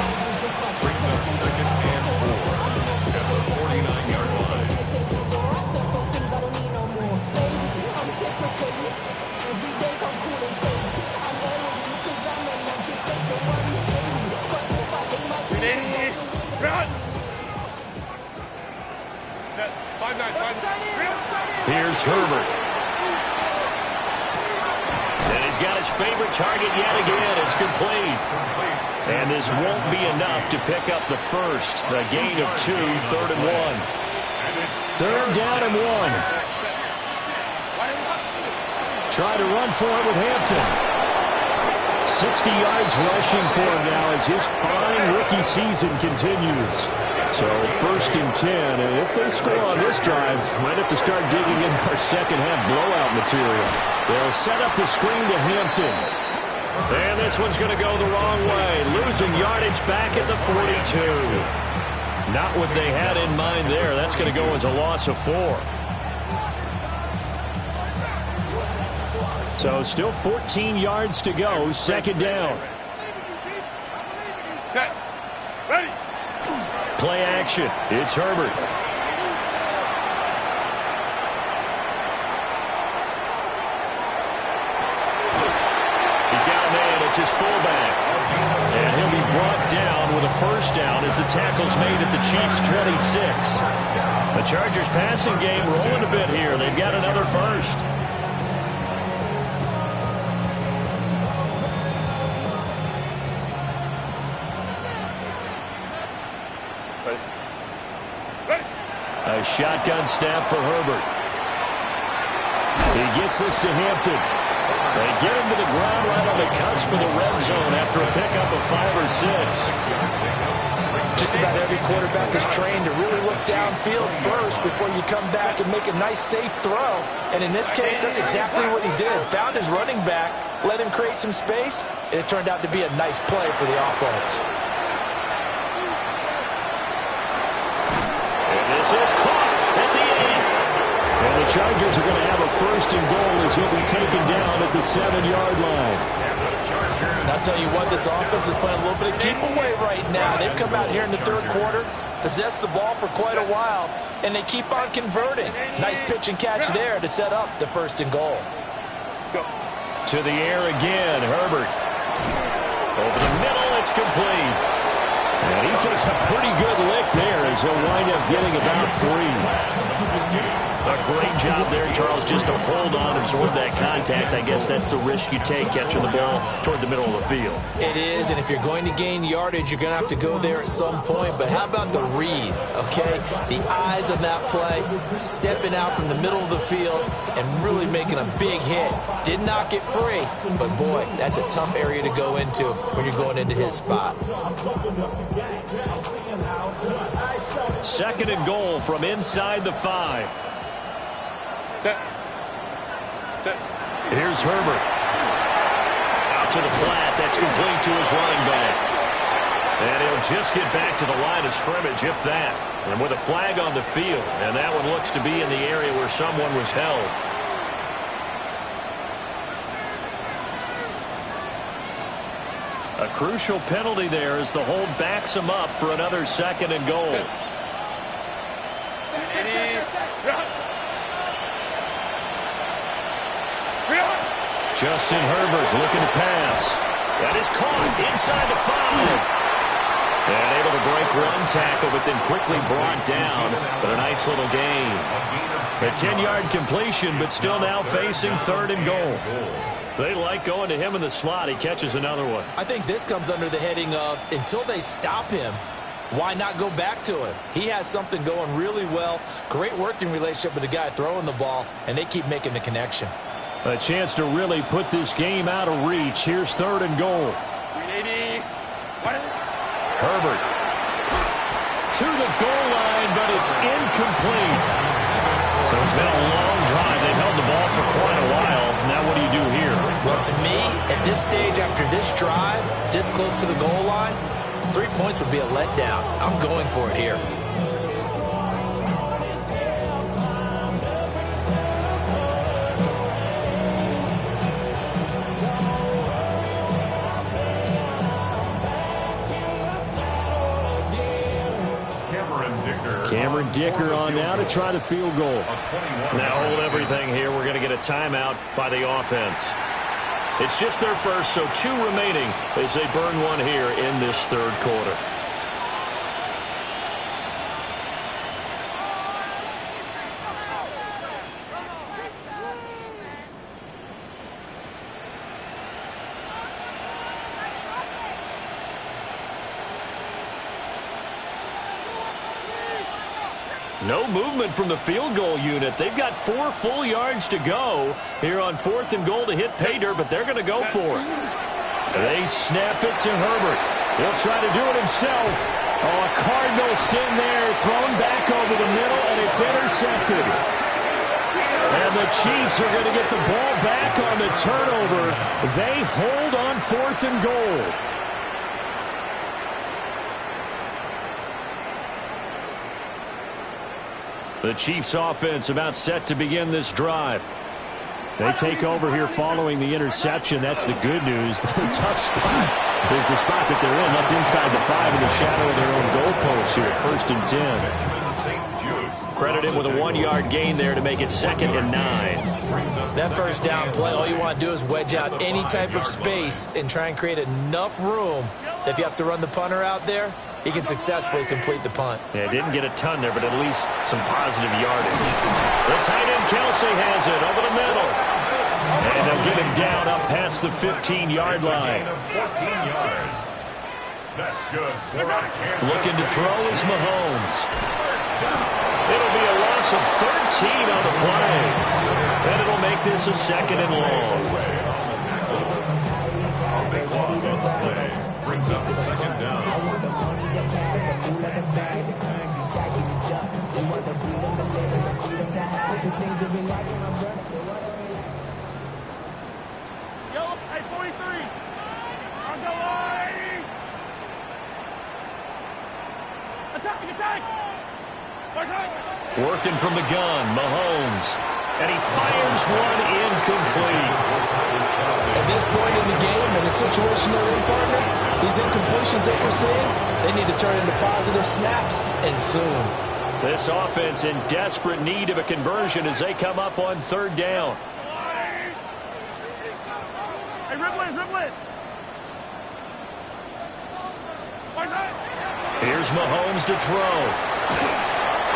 brings up 2nd and 4 at the 49-yard line. Set. 5-9. Here's Herbert. And he's got his favorite target yet again. It's complete. And this won't be enough to pick up the first. A gain of 2, 3rd and 1. 3rd down and 1. Try to run for it with Hampton. 60 yards rushing for him now as his fine rookie season continues. So 1st and 10, and if they score on this drive, might have to start digging in our second half blowout material. They'll set up the screen to Hampton. And this one's going to go the wrong way, losing yardage back at the 42. Not what they had in mind there. That's going to go as a loss of 4. So still 14 yards to go, 2nd down. Set. Ready. Play action. It's Herbert. He's got a man. It's his fullback. And he'll be brought down with a first down as the tackle's made at the Chiefs' 26. The Chargers passing game rolling a bit here. They've got another first. Ready. Ready. A shotgun snap for Herbert. He gets this to Hampton. They get him to the ground right on the cusp of the red zone after a pickup of 5 or 6. Just about every quarterback is trained to really look downfield first before you come back and make a nice, safe throw. And in this case, that's exactly what he did. Found his running back, let him create some space, and it turned out to be a nice play for the offense. And this is caught at the 8. And the Chargers are going to have a 1st and goal as he'll be taken down at the 7-yard line. And I'll tell you what, this offense is playing a little bit of keep away right now. They've come out here in the 3rd quarter, possessed the ball for quite a while, and they keep on converting. Nice pitch and catch there to set up the 1st and goal. To the air again, Herbert. Over the middle, it's complete. And he takes a pretty good lick there as he'll wind up getting about 3. A great job there, Charles, just to hold on, absorb that contact. I guess that's the risk you take catching the ball toward the middle of the field. It is, and if you're going to gain yardage, you're going to have to go there at some point. But how about the read, okay? The eyes of that play, stepping out from the middle of the field and really making a big hit. Did not get free, but boy, that's a tough area to go into when you're going into his spot. 2nd and goal from inside the 5. Set. Set. Here's Herbert. Out to the flat. That's complete to his running back. And he'll just get back to the line of scrimmage, if that. And with a flag on the field. And that one looks to be in the area where someone was held. A crucial penalty there as the hold backs him up for another 2nd and goal. Justin Herbert looking to pass. That is caught inside the 5. And able to break one tackle, but then quickly brought down. But a nice little gain. A 10-yard completion, but still now facing 3rd and goal. They like going to him in the slot. He catches another one. I think this comes under the heading of until they stop him, why not go back to him? He has something going really well. Great working relationship with the guy throwing the ball, and they keep making the connection. A chance to really put this game out of reach. Here's 3rd and goal. 380. Herbert to the goal line, but it's incomplete. So it's been a long drive. They've held the ball for quite a while. Now what do you do here? Well, to me, at this stage, after this drive, this close to the goal line, 3 points would be a letdown. I'm going for it here. Cameron Dicker on now to try the field goal. Now hold everything here. We're going to get a timeout by the offense. It's just their first, so 2 remaining as they burn one here in this 3rd quarter. No movement from the field goal unit. They've got 4 full yards to go here on 4th and goal to hit pay dirt, but they're going to go for it. They snap it to Herbert. He'll try to do it himself. Oh, a Cardinal sin there, thrown back over the middle, and it's intercepted. And the Chiefs are going to get the ball back on the turnover. They hold on 4th and goal. The Chiefs offense about set to begin this drive. They take over here following the interception. That's the good news. The tough spot is the spot that they're in. That's inside the 5 in the shadow of their own goalpost here. 1st and 10. Credit him with a 1-yard gain there to make it 2nd and 9. That first down play, all you want to do is wedge out any type of space and try and create enough room that if you have to run the punter out there, he can successfully complete the punt. Yeah, didn't get a ton there, but at least some positive yardage. The tight end, Kelsey, has it over the middle. And they'll get him down up past the 15-yard line. That's good. Looking to throw is Mahomes. It'll be a loss of 13 on the play. And it'll make this a 2nd and long. A big loss on the play. Brings up 2nd down. Yo, hey, 43. On the line. Attack. Working from the gun, Mahomes. And he fires one incomplete. At this point in the game, in the situation they're in, partner, these incompletions that we're seeing, they need to turn into positive snaps, and soon. This offense in desperate need of a conversion as they come up on 3rd down. Hey, dribble it. Here's Mahomes to throw.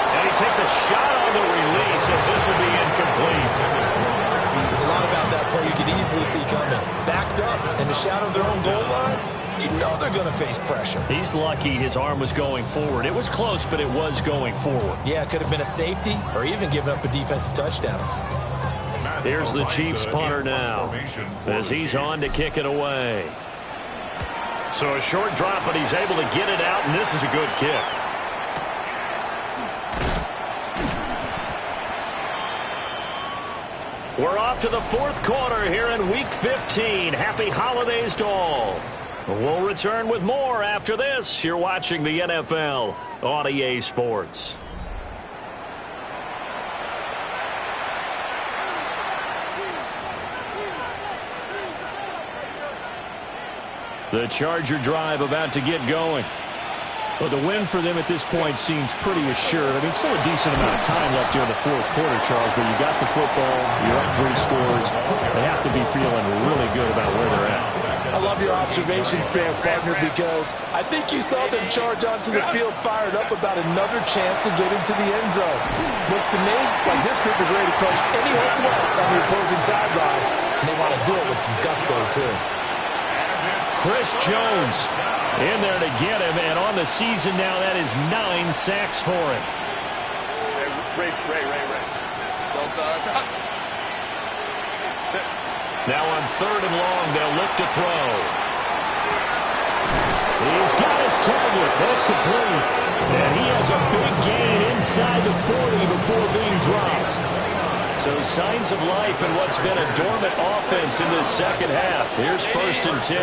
And he takes a shot on the release as this will be incomplete. There's a lot about that play you could easily see coming. Backed up in the shadow of their own goal line, you know they're going to face pressure. He's lucky his arm was going forward. It was close, but it was going forward. Yeah, it could have been a safety or even given up a defensive touchdown. Here's the Chiefs punter now as he's on to kick it away. So a short drop, but he's able to get it out, and this is a good kick. We're off to the 4th quarter here in Week 15. Happy holidays to all. We'll return with more after this. You're watching the NFL on EA Sports. The Charger drive about to get going. Well, the win for them at this point seems pretty assured. I mean, still a decent amount of time left here in the 4th quarter, Charles, but you got the football, you're up 3 scores. They have to be feeling really good about where they're at. I love your observations there, partner, because I think you saw them charge onto the field fired up about another chance to get into the end zone. Looks to me like this group is ready to crush any hope left on the opposing sideline, and they want to do it with some gusto, too. Chris Jones in there to get him, and on the season now, that is 9 sacks for him. Ray. Now on 3rd and long, they'll look to throw. He's got his target. That's complete. And he has a big gain inside the 40 before being dropped. So signs of life in what's been a dormant offense in this 2nd half. Here's 1st and 10.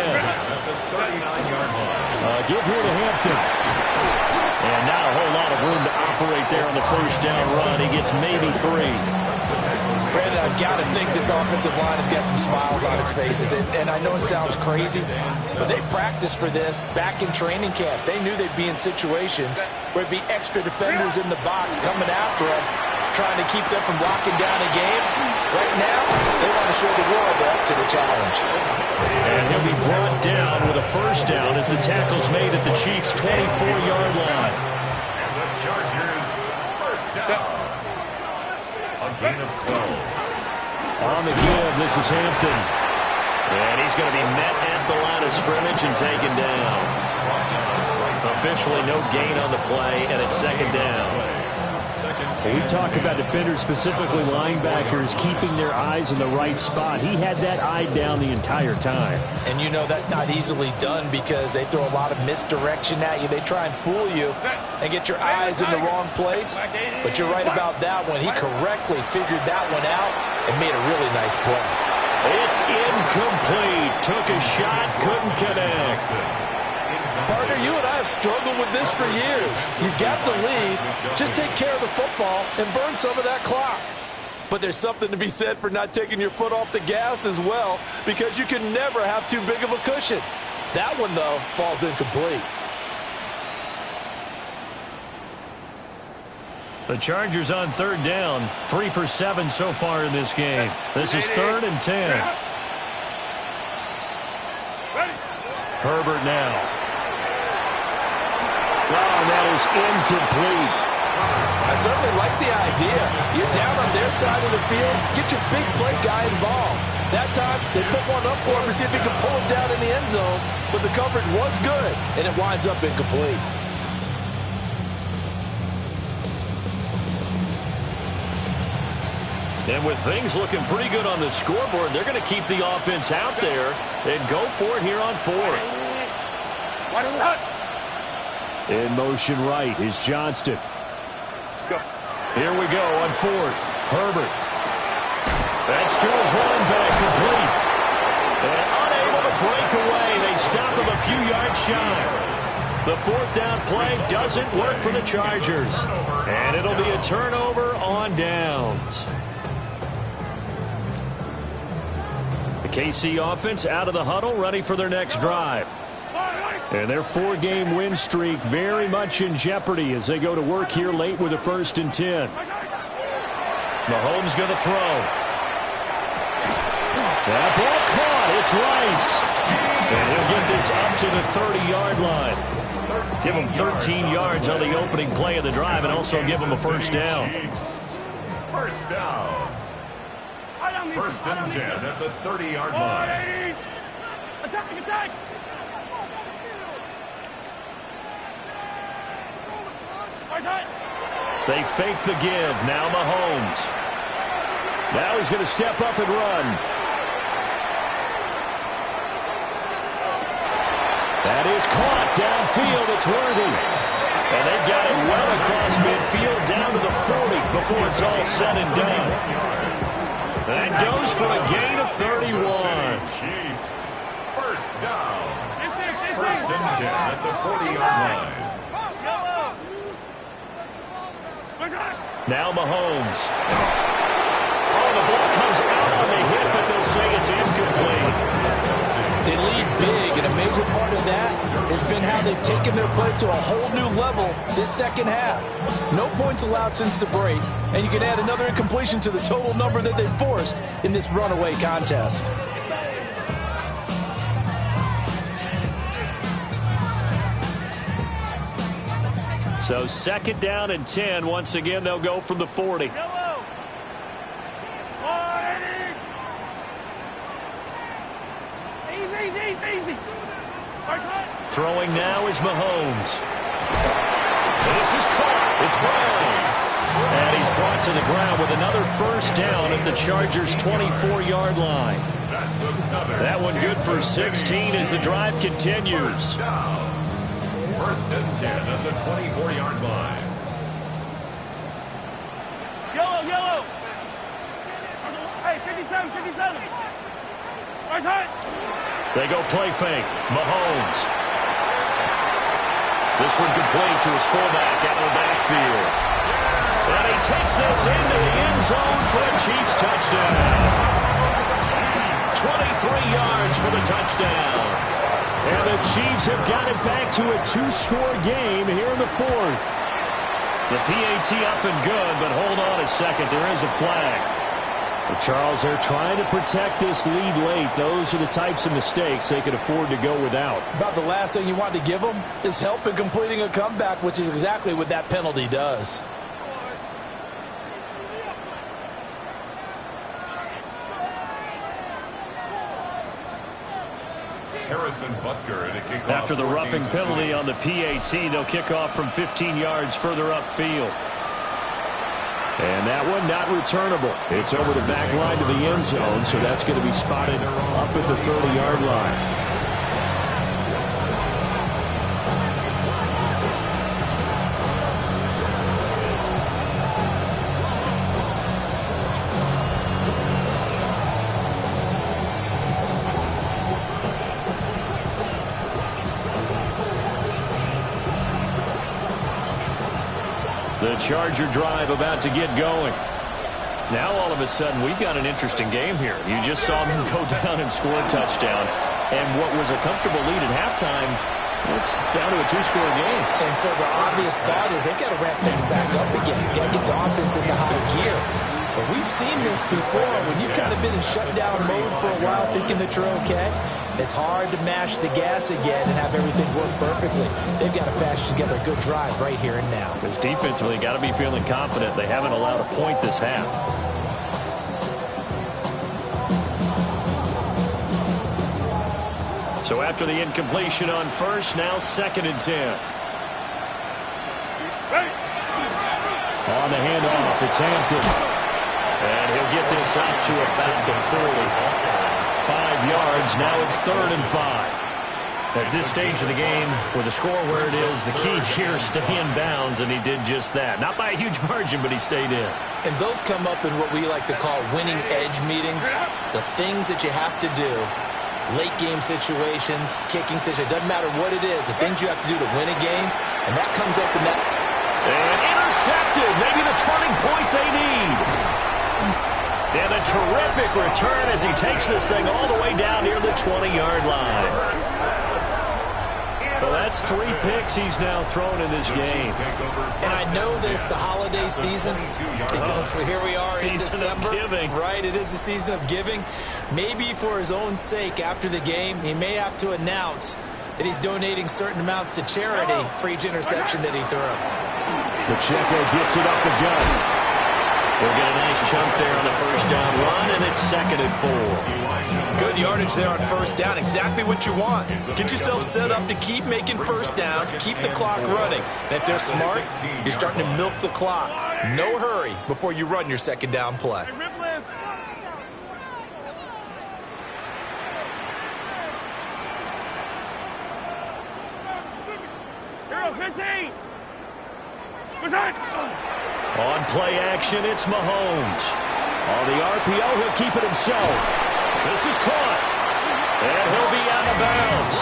Give here to Hampton. And not a whole lot of room to operate there on the 1st down run. He gets maybe 3. Brandon, I've got to think this offensive line has got some smiles on its faces. And I know it sounds crazy, but they practiced for this back in training camp. They knew they'd be in situations where it'd be extra defenders in the box coming after them, trying to keep them from locking down a game. Right now, they want to show the world they're up to the challenge. And he'll be brought down with a 1st down as the tackle's made at the Chiefs' 24-yard line. And the Chargers 1st down. A gain of 12. On the give, this is Hampton. And he's going to be met at the line of scrimmage and taken down. Officially no gain on the play, and it's 2nd down. We talk about defenders, specifically linebackers, keeping their eyes in the right spot. He had that eye down the entire time. And you know that's not easily done because they throw a lot of misdirection at you. They try and fool you and get your eyes in the wrong place. But you're right about that one. He correctly figured that one out and made a really nice play. It's incomplete. Took a shot, couldn't connect. Partner, you and I have struggled with this for years. You've got the lead. Just take care of the football and burn some of that clock. But there's something to be said for not taking your foot off the gas as well, because you can never have too big of a cushion. That one, though, falls incomplete. The Chargers on 3rd down. 3 for 7 so far in this game. This is 3rd and 10. Herbert now. Oh, that is incomplete. I certainly like the idea. You're down on their side of the field. Get your big play guy involved. That time, they put one up for him to see if he could pull it down in the end zone, but the coverage was good, and it winds up incomplete. And with things looking pretty good on the scoreboard, they're going to keep the offense out there and go for it here on fourth. In motion right is Johnston. Here we go on fourth. Herbert. That's to his running back, complete. And unable to break away. They stop him a few yards shy. The fourth down play doesn't work for the Chargers. And it'll be a turnover on downs. The KC offense out of the huddle, ready for their next drive. And their 4-game win streak very much in jeopardy as they go to work here late with a 1st and 10. Mahomes going to throw. That ball caught. It's Rice. And he'll get this up to the 30-yard line. Give him 13 yards on the opening play of the drive and also give him a first down. First down. 1st and 10 at the 30-yard line. Attack! They fake the give. Now Mahomes. Now he's going to step up and run. That is caught downfield. It's Worthy. And they've got it well across midfield down to the 40 before it's all said and done. That goes for a gain of 31. Chiefs. First down. 1st and 10 at the 40-yard line. Now Mahomes. Oh, the ball comes out on the hit, but they'll say it's incomplete. They lead big, and a major part of that has been how they've taken their play to a whole new level this second half. No points allowed since the break, and you can add another incompletion to the total number that they forced in this runaway contest. So 2nd down and 10. Once again, they'll go from the 40. Easy. Throwing now is Mahomes. This is caught. It's Brown. And he's brought to the ground with another first down at the Chargers' 24-yard line. That one good for 16 as the drive continues. 1st and 10 at the 24-yard line. Yellow. Hey, 57. They go play fake. Mahomes. This one complete to his fullback out of the backfield. And he takes this into the end zone for a Chiefs touchdown. 23 yards for the touchdown. And the Chiefs have got it back to a 2-score game here in the 4th. The PAT up and good, but hold on a second. There is a flag. Well, Charles, they're trying to protect this lead late. Those are the types of mistakes they could afford to go without. About the last thing you want to give them is help in completing a comeback, which is exactly what that penalty does. Harrison Butker to kick off. After the roughing penalty on the PAT, they'll kick off from 15 yards further upfield. And that one not returnable. It's over the back line to the end zone, so that's going to be spotted up at the 30-yard line. The Charger drive about to get going. Now all of a sudden we've got an interesting game here. You just saw them go down and score a touchdown. And what was a comfortable lead at halftime, it's down to a 2-score game. And so the obvious thought is they've got to ramp things back up again. Got to get the offense into high gear. But we've seen this before. When you've kind of been in shutdown mode for a while thinking that you're okay, it's hard to mash the gas again and have everything work perfectly. They've got to fashion together a good drive right here and now. Because defensively, got to be feeling confident. They haven't allowed a point this half. So after the incompletion on first, now 2nd and 10. On the handoff, it's Hampton. And he'll get this up to about the 40. 5 yards, now it's 3rd and 5. At this stage of the game, with the score where it is, the key here is stay in bounds, and he did just that. Not by a huge margin, but he stayed in. And those come up in what we like to call winning edge meetings. The things that you have to do, late game situations, kicking situations, doesn't matter what it is, the things you have to do to win a game, and that comes up in that. And intercepted, maybe the turning point they need. And a terrific return as he takes this thing all the way down near the 20-yard line. Well, that's 3 picks he's now thrown in this game. And I know this, the holiday season, because here we are in December. Right, it is the season of giving. Maybe for his own sake after the game, he may have to announce that he's donating certain amounts to charity for each interception that he threw. Pacheco gets it up the gut. We'll get a nice chunk there on the first down run, and it's 2nd and 4. Good yardage there on first down. Exactly what you want. Get yourself set up to keep making first downs, keep the clock running. And if they're smart, you're starting to milk the clock. No hurry before you run your 2nd down play. On play action, it's Mahomes. On the RPO, he'll keep it himself. This is caught. And he'll be out of bounds.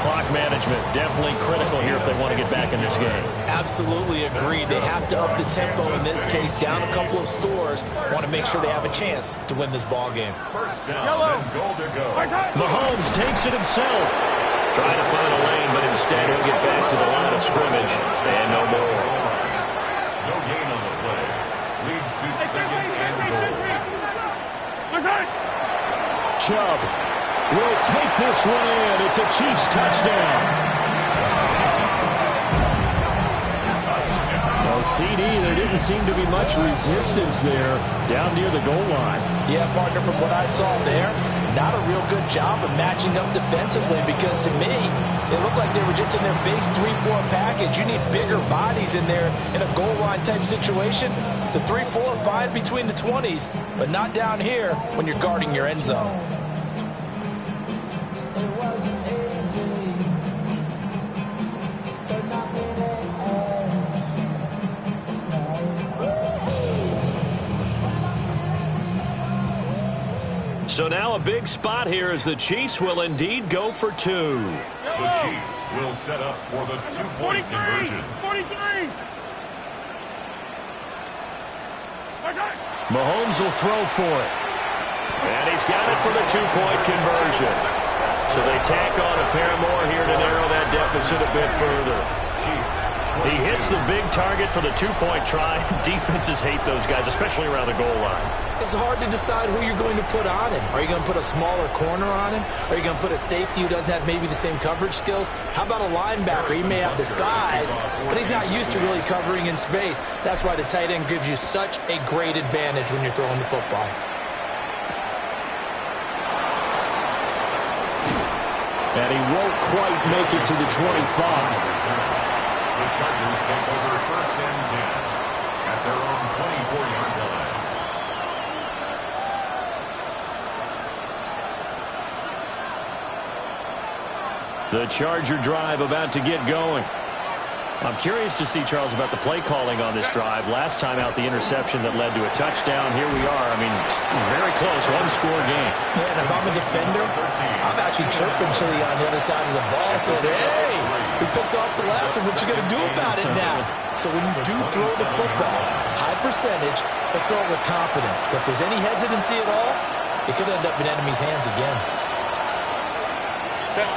Clock management definitely critical here if they want to get back in this game. Absolutely agreed. They have to up the tempo in this case, down a couple of scores. Want to make sure they have a chance to win this ball game. First down, goal to go. Mahomes takes it himself. Trying to find a lane, but instead he'll get back to the line of scrimmage. And no more. No gain on the play. Leads to 2nd and goal. Chubb will take this one in. It's a Chiefs touchdown. Well, CD, there didn't seem to be much resistance there down near the goal line. Yeah, partner, from what I saw there, not a real good job of matching up defensively because to me, it looked like they were just in their base 3-4 package. You need bigger bodies in there in a goal line type situation. The 3-4 fine between the 20s, but not down here when you're guarding your end zone. So now a big spot here as the Chiefs will indeed go for 2. The Chiefs will set up for the 2-point conversion. 43! Mahomes will throw for it. And he's got it for the 2-point conversion. So they tack on a pair more here to narrow that deficit a bit further. He hits the big target for the 2-point try. Defenses hate those guys, especially around the goal line. It's hard to decide who you're going to put on him. Are you going to put a smaller corner on him? Are you going to put a safety who doesn't have maybe the same coverage skills? How about a linebacker? He may have the size, but he's not used to really covering in space. That's why the tight end gives you such a great advantage when you're throwing the football. And he won't quite make it to the 25. The Chargers take over 1st and 10 at their own 24-yard line. The Charger drive about to get going. I'm curious to see, Charles, about the play calling on this drive. Last time out, the interception that led to a touchdown. Here we are. I mean, very close, one-score game. Yeah, and if I'm a defender, I'm actually chirping Chili on the other side of the ball, saying, hey, we picked off the last one. What you going to do about it now? So when you do throw the football, high percentage, but throw it with confidence. Because if there's any hesitancy at all, it could end up in enemy's hands again. 59.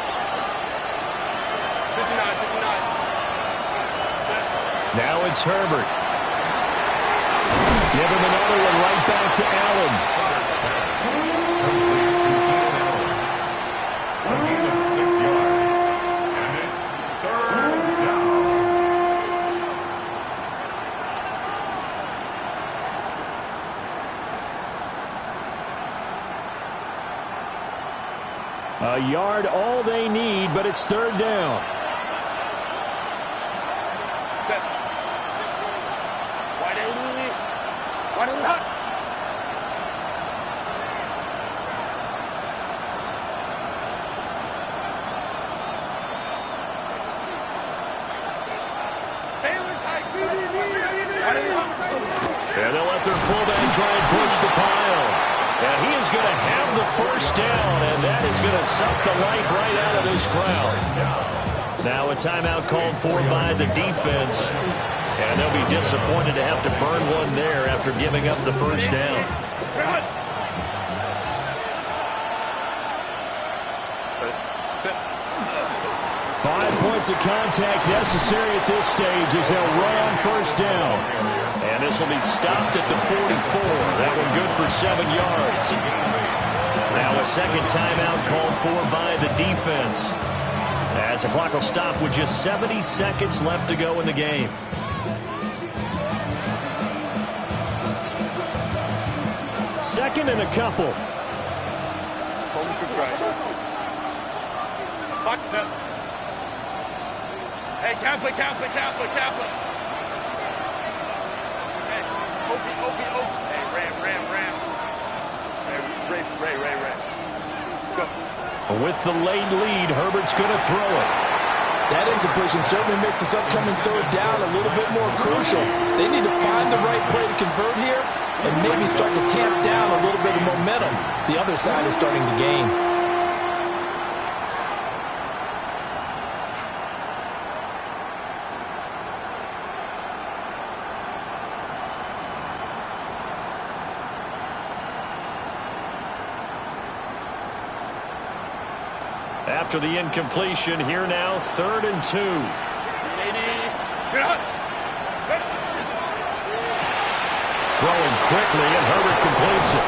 Now it's Herbert. Give him another one right back to Allen. A gain of 6 yards. And it's 3rd down. A yard all they need, but it's third down. And they'll let their fullback try and push the pile. And he is going to have the first down, and that is going to suck the life right out of this crowd. Now a timeout called for by the defense. And they'll be disappointed to have to burn one there after giving up the first down. 5 points of contact necessary at this stage as they'll run on first down. And this will be stopped at the 44. That one good for 7 yards. Now a second timeout called for by the defense, as the clock will stop with just 70 seconds left to go in the game. Second and a couple. Hey, Kaplan. Hey, Opie. Hey, Ram. Hey, Ray. Let's go. With the late lead, Herbert's going to throw it. That incompletion certainly makes this upcoming third down a little bit more crucial. They need to find the right play to convert here and maybe start to tamp down a little bit of momentum. The other side is starting to gain. After the incompletion, here now, 3rd and 2. Throwing quickly, and Herbert completes it.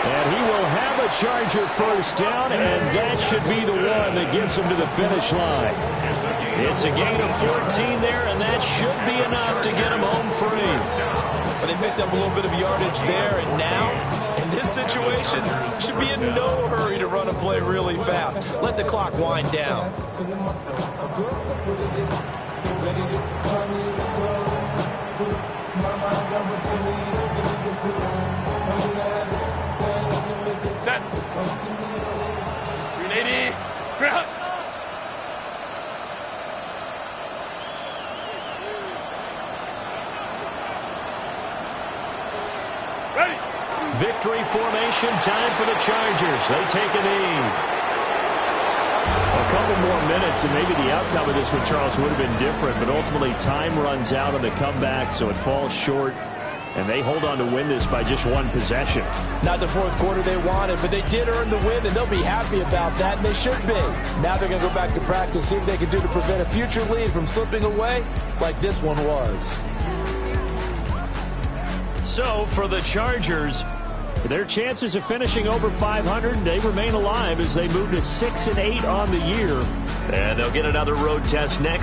And he will have a Charger first down, and that should be the one that gets him to the finish line. It's a gain of 14 there, and that should be enough to get him home free. But they picked up a little bit of yardage there, and now, in this situation, should be in no hurry to run a play really fast. Let the clock wind down. Set. 380. Ground. Ready. Victory formation, time for the Chargers. They take a knee. A couple more minutes, and maybe the outcome of this with Charles would have been different, but ultimately time runs out on the comeback, so it falls short, and they hold on to win this by just one possession. Not the fourth quarter they wanted, but they did earn the win, and they'll be happy about that, and they should be. Now they're going to go back to practice, see what they can do to prevent a future lead from slipping away like this one was. So for the Chargers, their chances of finishing over 500, they remain alive as they move to 6-8 on the year. And they'll get another road test next